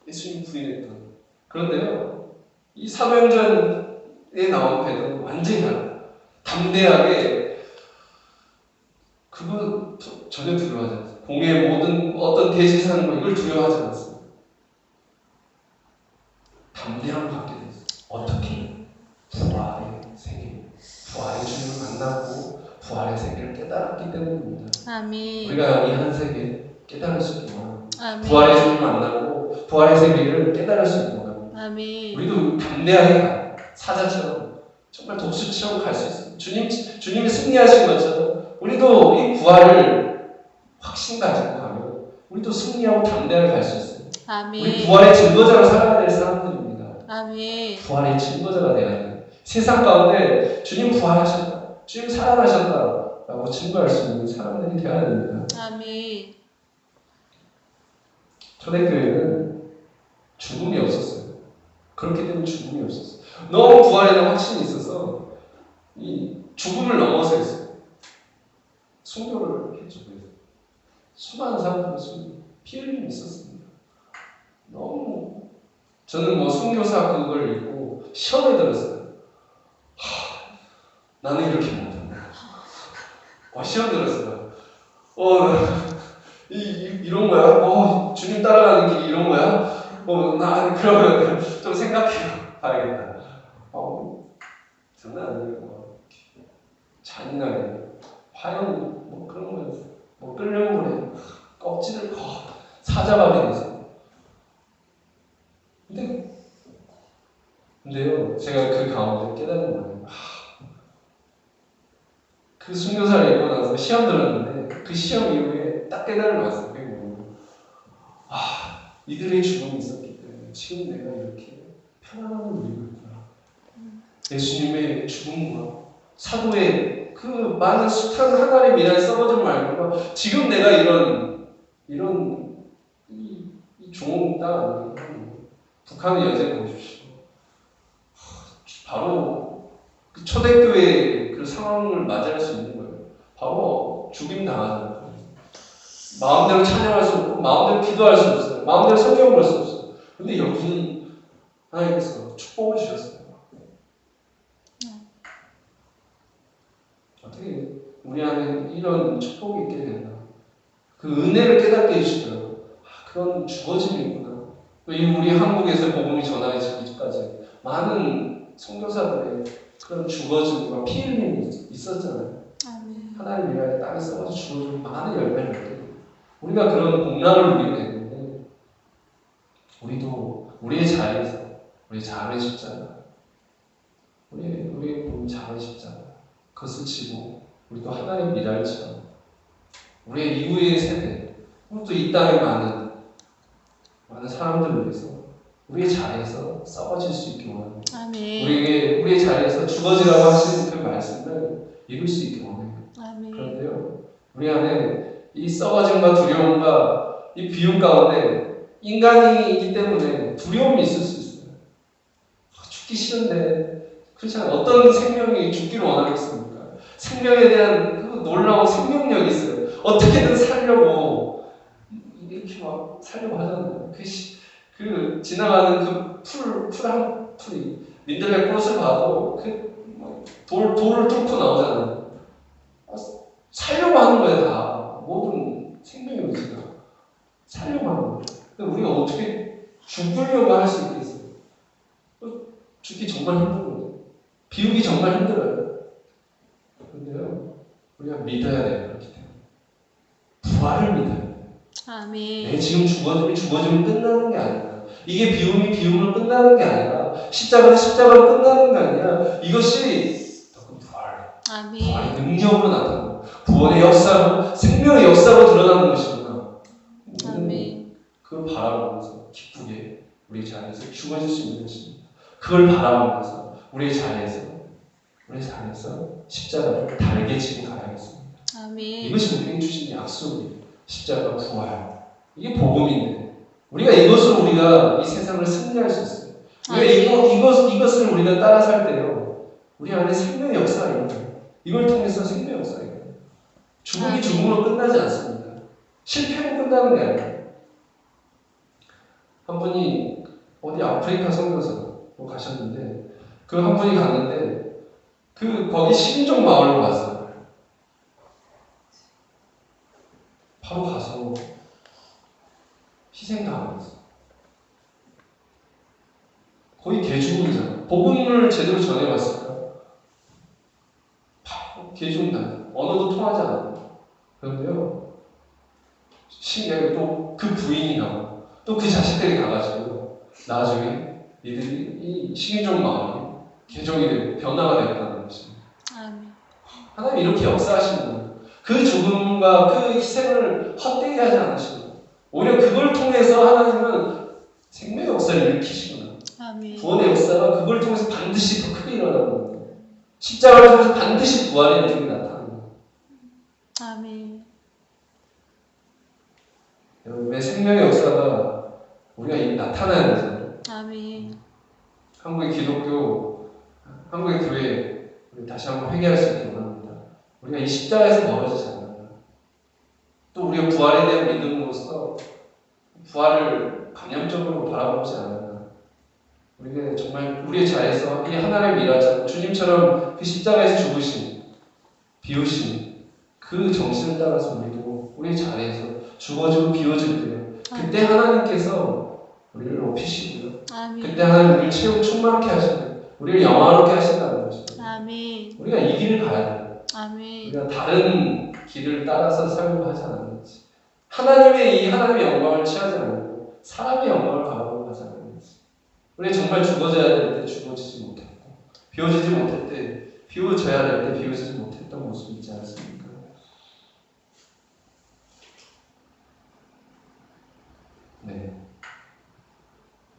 예수님 부인했던. 그런데요, 이 사도행전에 나온 베드로는 완전히 달라요. 담대하게, 그거 전혀 두려워하지 않았어요. 공의 모든 어떤 대지사는 거 이걸 두려워하지 않았어요. 담대함을 갖게 됐어요. 어떻게? 부활의 세계, 부활의 주님을 만나고 부활의 세계를 깨달았기 때문입니다. 아멘. 우리가 이 한 세계 깨달을 수 있기를 원합니다. 아멘. 부활의 주님을 만나고 부활의 세계를 깨달을 수 있기를 원합니다. 아멘. 우리도 담대하게 가요. 사자처럼 정말 독수처럼 갈 수 있습니다. 주님이 승리하신 것처럼 우리도 이 부활을 확신 가지고 가면 우리도 승리하고 담대하게 갈 수 있어요. 아멘. 우리 부활의 증거자로 살아야 될 사람들입니다. 아멘. 부활의 증거자가 되어야 돼요. 세상 가운데 주님 부활하셨다, 주님 살아나셨다라고 증거할 수 있는 사람들이 되어야 됩니다. 아멘. 초대교회는 죽음이 없었어요. 그렇기 때문에 죽음이 없었어요. 너무 부활에 대한 확신이 있어서 이 죽음을 넘어서 했어요. 순교를 했죠. 수많은 사람들이 피 흘림이 있었습니다. 너무 저는 순교사 그걸 읽고 시험에 들었어요. 나는 이렇게 못한다. 시험 들었어요. 이런 거야? 주님 따라가는 길이 이런 거야? 나 그러면 좀 생각해 봐야겠다. 장난 아니에요. 잔인하게 화형 그런 거였어요. 끓는 물에 껍질을 사자밥이 됐어요. 근데요, 제가 그 가운데 깨달은 거예요. 그 순교사를 읽고 나서 시험 들었는데 그 시험 이후에 딱 깨달음을 왔어요. 이들의 죽음이 있었기 때문에 지금 내가 이렇게 평안함을 누리고 있구나. 예수님의 죽음과 사도의 그 많은 숱한 하나님의 미랄 썩어진 말과 지금 내가 이런 좋은 땅, 북한의 여제 보십시오. 바로 그 초대교회의 그 상황을 맞이할 수 있는 거예요. 바로 죽임 당하잖아요. 마음대로 찬양할 수 없고, 마음대로 기도할 수 없어요. 마음대로 성경 볼 수 없어요. 근데 여기는 하나님께서 축복을 주셨어요. 어떻게 우리 안에 이런 축복이 있게 됐나? 그 은혜를 깨닫게 해주시더라고요. 그런 죽어짐이 있구나. 우리 한국에서 복음이 전하기까지 많은 선교사들의 그런 죽어짐과 피 흘림이 있었잖아요. 하나님 미라에 땅에 썩어서 죽어지고 많은 열매를 얻게 돼요. 우리가 그런 복락을 누리게 되는데 우리도 우리의 자리에서 우리 작은 십자가 우리의 작은 십자가 그것을 지고 우리도 하나님 미라를 지어 우리의 이후의 세대 또 이 땅에 많은 사람들을 위해서 우리의 자리에서 썩어질 수 있기 원합니다. 아멘. 우리의 자리에서 죽어지라고 하시는 그 말씀을 이룰 수 있기 원해요. 아멘. 그런데요, 우리 안에 이 썩어짐과 두려움과 이 비움 가운데 인간이기 때문에 두려움이 있을 수 있어요. 죽기 싫은데 그렇지 않아요. 어떤 생명이 죽기를 원하겠습니까? 생명에 대한 그 놀라운 생명력이 있어요. 어떻게든 살려고 이렇게 막 살려고 하잖아요. 그 지나가는 그 풀 한 풀이 민들레꽃을 봐도 돌을 뚫고 나오잖아요. 살려고 하는 거예요. 다 모든 생명의 의지가 살려고 하는 거예요. 우리가 어떻게 죽으려고 할 수 있겠어요? 죽기 정말 힘든 거예요. 비우기 정말 힘들어요. 그런데요, 우리가 믿어야 돼요. 그렇기 때문에. 부활을 믿어야 돼요. 아멘. 지금 죽어지면 끝나는 게 아니라, 이게 비움으로 끝나는 게 아니라, 십자가로 끝나는 게 아니라, 이것이 더 부활의 아멘. 능력으로 나타나고, 구원의 역사로, 생명의 역사로 드러나는 것이구나. 아멘. 그걸 바라보면서 기쁘게 우리 자리에서 죽어질 수 있는 것입니다. 그걸 바라보면서 우리 자리에서 십자가를 달게 지고 가야겠습니다. 아멘. 이것이 우리에게 주신 약속이에요. 십자가 부활. 이게 복음인데 우리가 이 세상을 승리할 수 있어요. 우리가 이것을 우리가 따라 살 때요, 우리 안에 생명의 역사가 있는 거예요. 이걸 통해서 생명의 역사가 있는 거예요. 죽음이 죽음으로 끝나지 않습니다. 실패로 끝나는 게 아니에요. 한 분이 어디 아프리카 선교사로 가셨는데, 그 한 분이 갔는데 거기 식인종 마을로 갔어요. 바로 가서 희생당했어요. 거의 개죽음이잖아요. 복음을 제대로 전해왔을까? 바로 개죽음당. 언어도 통하지 않아요. 그런데요, 신기하게 또 그 부인이 가고 또 그 자식들이 가가지고 나중에 이들이 이 식인종 마을이 개종이 되고 변화가 되었다는 것입니다. 하나님 이렇게 역사하시는 거예요. 그 죽음과 그 희생을 헛되게 하지 않으시고, 오히려 그걸 통해서 하나님은 생명의 역사를 일으키시구나. 아멘. 구원의 역사가 그걸 통해서 반드시 더 크게 일어나는 겁니다. 십자가를 통해서 반드시 부활의 일들이 나타나는 거예요. 아멘. 여러분의 생명의 역사가 우리가 이미 나타나야 되잖아요. 아멘. 한국의 교회, 우리 다시 한번 회개할 수 있게 원합니다. 우리가 이 십자가에서 멀어지지 않는다. 또 우리가 부활에 대한 믿음으로서 부활을 감염적으로 바라보지 않는다. 우리가 정말 우리의 자리에서 이 하나님의 일하자, 주님처럼 그 십자가에서 죽으신, 비우신 그 정신을 따라서 우리도 우리의 자리에서 죽어지고 비워질 때, 그때 하나님께서 우리를 높이시고요. 그때 하나님 우리를 충만케 하시고 우리를 영화롭게 하신다는 것입니다. 아멘. 우리가 이 길을 가야 돼요. 아멘. 우리가 다른 길을 따라서 살려고 하지 않는 거지. 하나님의 영광을 취하지 않고 사람의 영광을 바라보고 하지 않는 거지. 우리 정말 죽어져야 될 때 죽어지지 못했고, 비워지지 못할 때 비워져야 될 때 비워지지 못했던 모습이 있지 않습니까? 네.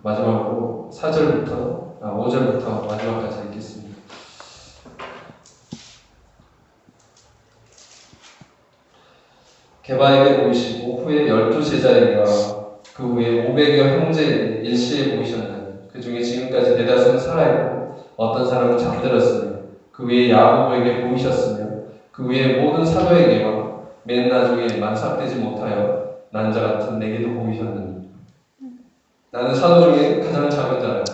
마지막으로 5절부터 마지막까지 읽겠습니다. 게바에게 보이시고 후에 12제자에게와 그 후에 500여 형제에게 일시에 보이셨나니 그 중에 지금까지 대다수는 살아있고 어떤 사람은 잠들었으며 그 위에 야고보에게 보이셨으며 그 위에 모든 사도에게와 맨 나중에 만삭되지 못하여 난 자 같은 내게도 보이셨느니 나는 사도 중에 가장 작은 자라.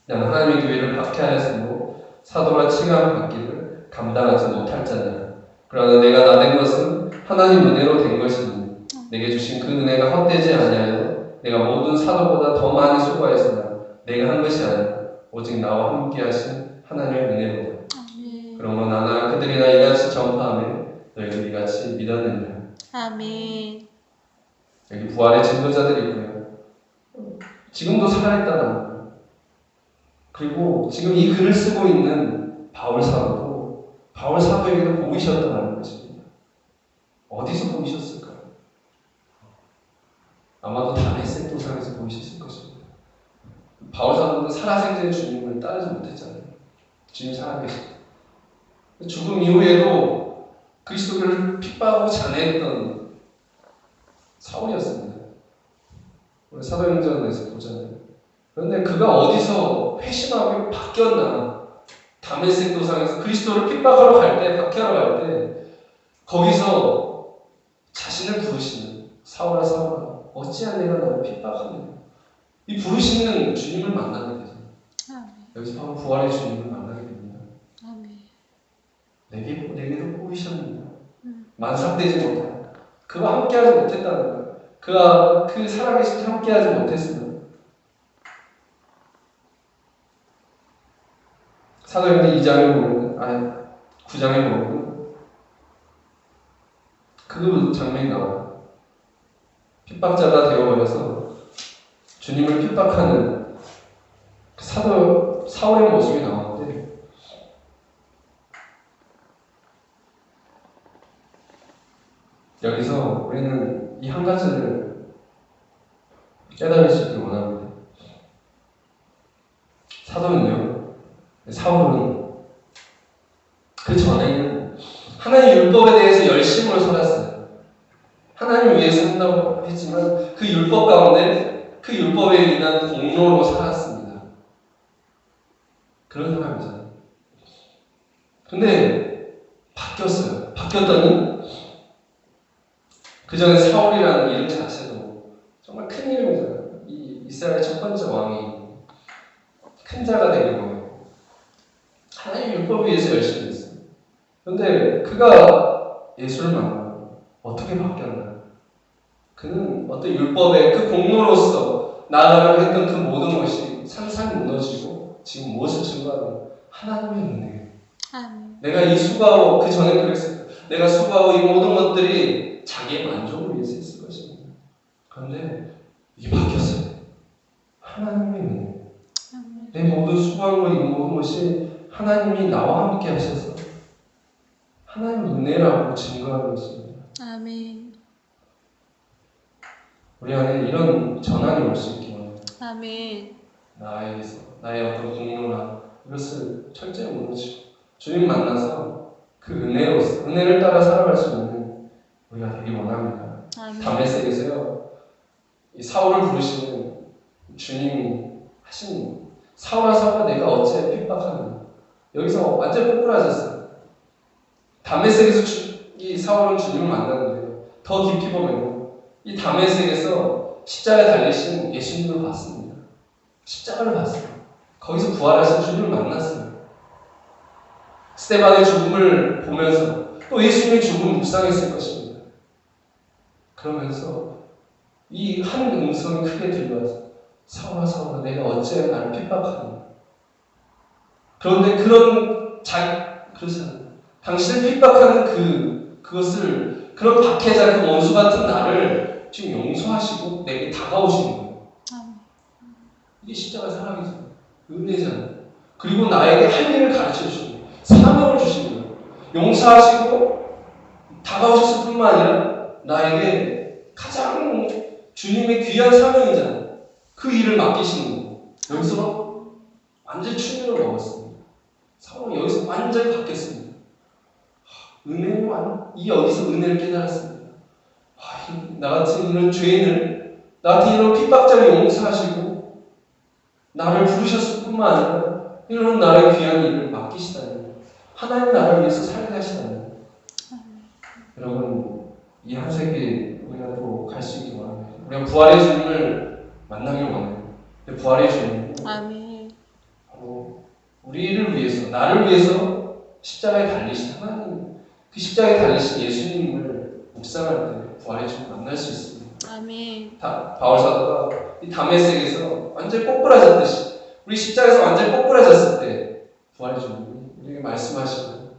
나는 하나님의 교회를 박해하였으므로 사도가 칭함받기를 감당하지 못할 자니라. 그러나 내가 나된 것은 하나님 은혜로 된 것이니 내게 주신 그 은혜가 헛되지 아니하여 내가 모든 사도보다 더 많이 수고하였으나 내가 한 것이 아니라 오직 나와 함께 하신 하나님의 은혜로다. 그러므로 나나 그들이나 이같이 전파하며 너희도 이같이 믿었느니라. 아멘. 여기 부활의 증거자들이 있고요. 지금도 살아있다는 거예요. 그리고 지금 이 글을 쓰고 있는 바울 사도에게도 보이셨다는 것입니다. 어디서 보이셨을까요? 아마도 다메섹 도상에서 보이셨을 것입니다. 바울 사도는 살아생전 주님을 따르지 못했잖아요. 주님 살아계시다. 죽음 이후에도 그리스도를 핍박하고 잔해했던 사울이었습니다. 우리 사도행전에서 보잖아요. 그런데 그가 어디서 회심하게 바뀌었나? 다메섹 도상에서 그리스도를 핍박하러 갈 때, 박해하러 갈 때, 거기서 자신을 부르시는 사울아 사울아 어찌한 내가 너를 핍박하느냐? 이 부르시는 주님을 만나게 되죠. 여기서 바로 부활의 주님을 만나게 됩니다. 내게도 보이셨느냐? 만삭되지 못하여 그와 함께하지 못했다는 거예요. 그가 그 살아계신 함께하지 못했으면 사도행전 2장에 보면, 아니 9장에 보면 그 장면이 나와요. 핍박자가 되어버려서 주님을 핍박하는 그 사도 사울의 모습이 나오는데, 여기서 우리는 이 한 가지를 깨달을 수 있길 원합니다. 사울은 그 전에는 하나님 율법에 대해서 열심으로 살았어요. 하나님을 위해서 한다고 했지만 그 율법 가운데 그 율법에 인한 공로로 살았습니다. 그런 사람이잖아요. 근데 바뀌었어요. 바뀌었더니 그 전에 사울이라는 이름 자체도 정말 큰 이름이잖아요. 이 이스라엘 첫 번째 왕이 큰 자가 되려고 하나님 율법을 위해서 열심히 했어요. 그런데 그가 예수를 만나고 어떻게 바뀌었나? 그는 어떤 율법의 그 공로로서 나아가려고 했던 그 모든 것이 산산이 무너지고 지금 무엇을 증거하는 하나님의 은혜. 내가 이 수고하고 그 전에 그랬어요. 내가 수고하고 이 모든 것들이 자기의 만족을 위해서 했을 것입니다. 그런데 이게 바뀌었어요. 하나님의 은혜. 내 모든 수고한 것, 이 모든 것이 하나님이 나와 함께 하셔서 하나님의 은혜라고 증거하는 것입니다. 아멘. 우리 안에 이런 전환이 올 수 있기 원합니다. 아멘. 나에게서 나의 어떤 공로나 이것을 철저히 무너지고 주님 만나서 그 은혜를 따라 살아갈 수 있는 우리가 되기 원합니다. 다메섹에서요, 이 사울을 부르시는 주님이 하신 사울아 내가 어째 핍박하느냐. 여기서 완전 꼬꾸라졌어요. 다메섹에서 이 사울은 주님을 만났는데 더 깊이 보면 이 다메섹에서 십자가에 달리신 예수님을 봤습니다. 십자가를 봤어요. 거기서 부활하신 주님을 만났어요. 스데반의 죽음을 보면서 또 예수님의 죽음을 묵상했을 것입니다. 그러면서 이 한 음성이 크게 들려와서 사울아 내가 어째 나를 핍박하느냐. 그런데 그렇잖아요. 당신을 핍박하는 그것을 그런 박해자 그 원수 같은 나를 지금 용서하시고 내게 다가오시는 거예요. 이게 십자가 사랑이잖아요. 은혜잖아요. 그리고 나에게 할 일을 가르쳐 주시는 거예요. 사명을 주시는 거예요. 용서하시고 다가오셨을 뿐만 아니라 나에게 가장 주님의 귀한 사명이잖아요. 그 일을 맡기시는 거예요. 여기서 완전히 충격을 먹었습니다. 상황이 여기서 완전히 바뀌었습니다. 여기서 은혜를 깨달았습니다. 나 같은 이런 죄인을, 나 같은 이런 핍박자를 용서하시고 나를 부르셨을 뿐만 아니라 이런 나의 귀한 일을 맡기시다니, 하나님 나라를 위해서 살게 하시다니. 여러분, 이 한 세기 우리가 또 갈 수 있기 원합니다. 우리가 부활의 주님을 만나길 원해요. 부활의 주님은 우리를 위해서, 나를 위해서 십자가에 달리신 하나님, 그 십자가에 달리신 예수님을 묵상할 때 부활의 주님을 만날 수 있습니다. 아멘. 바울 사도가 이 다메섹에서 완전히 꼬꾸라졌듯이, 우리 십자가에서 완전히 꼬꾸라졌을 때 부활의 주님이 우리에게 말씀하시고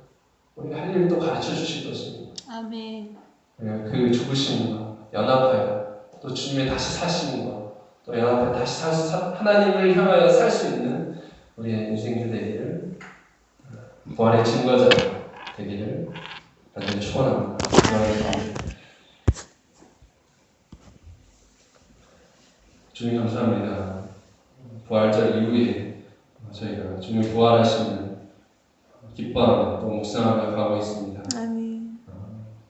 우리가 할 일을 또 가르쳐 주실 것입니다. 아멘. 그 죽으심과 연합하여 또 주님의 다시 사심과 또 연합하여 다시 하나님을 향하여 살 수 있는 우리의 인생들 되기를, 부활의 증거자 되기를 간절히 축원합니다. 주님 감사합니다. 부활절 이후에 저희가 주님 부활하시는 기뻐하며 또 묵상하며 가고 있습니다. 아멘.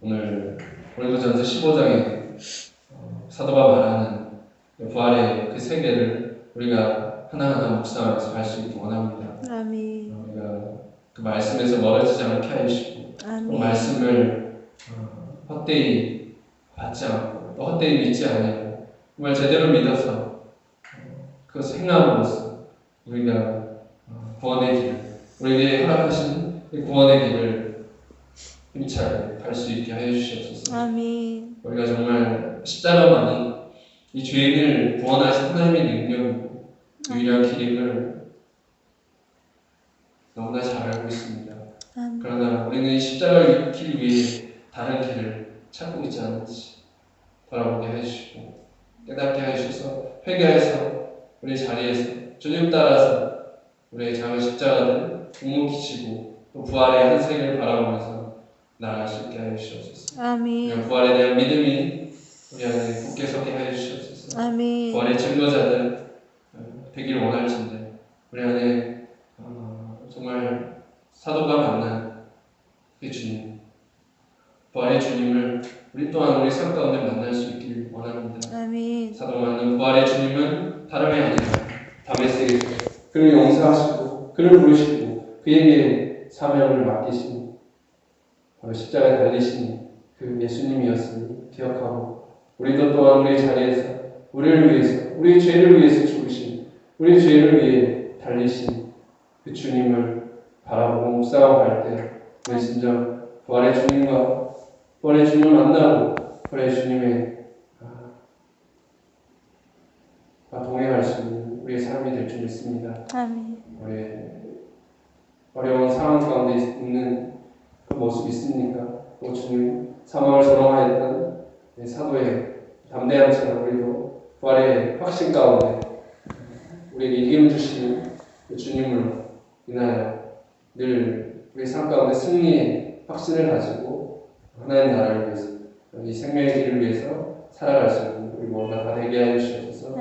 오늘 고린도전서 15장에 사도가 말하는 부활의 그 세계를 우리가 하나하나 묵상하면서 갈 수 있기 원합니다. 아멘. 우리가 그 말씀에서 멀어지지 않게 하시고 그 말씀을 헛되이 받지 않고 또 헛되이 믿지 않고 정말 제대로 믿어서 그것을 행함으로써 우리가 구원의 길, 우리에게 허락하신 구원의 길을 힘차게 갈 수 있게 하여 주시옵소서. 아멘. 우리가 정말 십자가만이 이 죄인을 구원하신 하나님의 능력이고 유일한 길임을 너무나 잘 알고 있습니다. 아멘. 그러나 우리는 이 십자가를 입기 위해 다른 길을 찾고 있지 않은지 돌아보게 해주시고 깨닫게 해주셔서 회개해서 우리 자리에서 주님 따라서 우리의 작은 십자가를 묵묵히 지고 또 부활의 한 생을 바라보면서 나아갈 수 있게 해주시옵소서. 아멘. 부활에 대한 믿음이 우리 안에 굳게 서게 해주시옵소서. 아멘. 부활의 증거자들 되기를 원할진데 우리 안에 정말 사도가 만난 그 주님, 부활의 주님을 우리 또한 우리 삶 가운데 만날 수 있길 원합니다. 아멘. 사도가 만난 부활의 주님은 다름이 아니라 다메섹에서 그를 용서하시고 그를 부르시고 그에게 사명을 맡기시니 바로 십자가에 달리신 그 예수님이었음을 기억하고 우리도 또한 우리의 자리에서 우리를 위해서 우리의 죄를 위해서 죽으신 우리의 죄를 위해 달리신 그 주님을 바라보고 묵상하고 갈 때 우리 진정 부활의 주님과 부활의 주님을 만나고 부활의 주님의 동행할 수 있는 우리의 삶이 될 줄 믿습니다. 아멘. 우리의 어려운 상황 가운데 있는 그 모습이 있습니까? 또 주님 사망을 조롱하였던 사도의 담대함처럼 우리도 부활의 확신 가운데 우리에게 이김을 주시는 그 주님으로 인하여 늘 우리 삶 가운데 승리의 확신을 가지고 하나님 나라를 위해서 이 생명의 길을 위해서 살아갈 수 있는 우리 모두가 다 되게 하여 주시옵소서.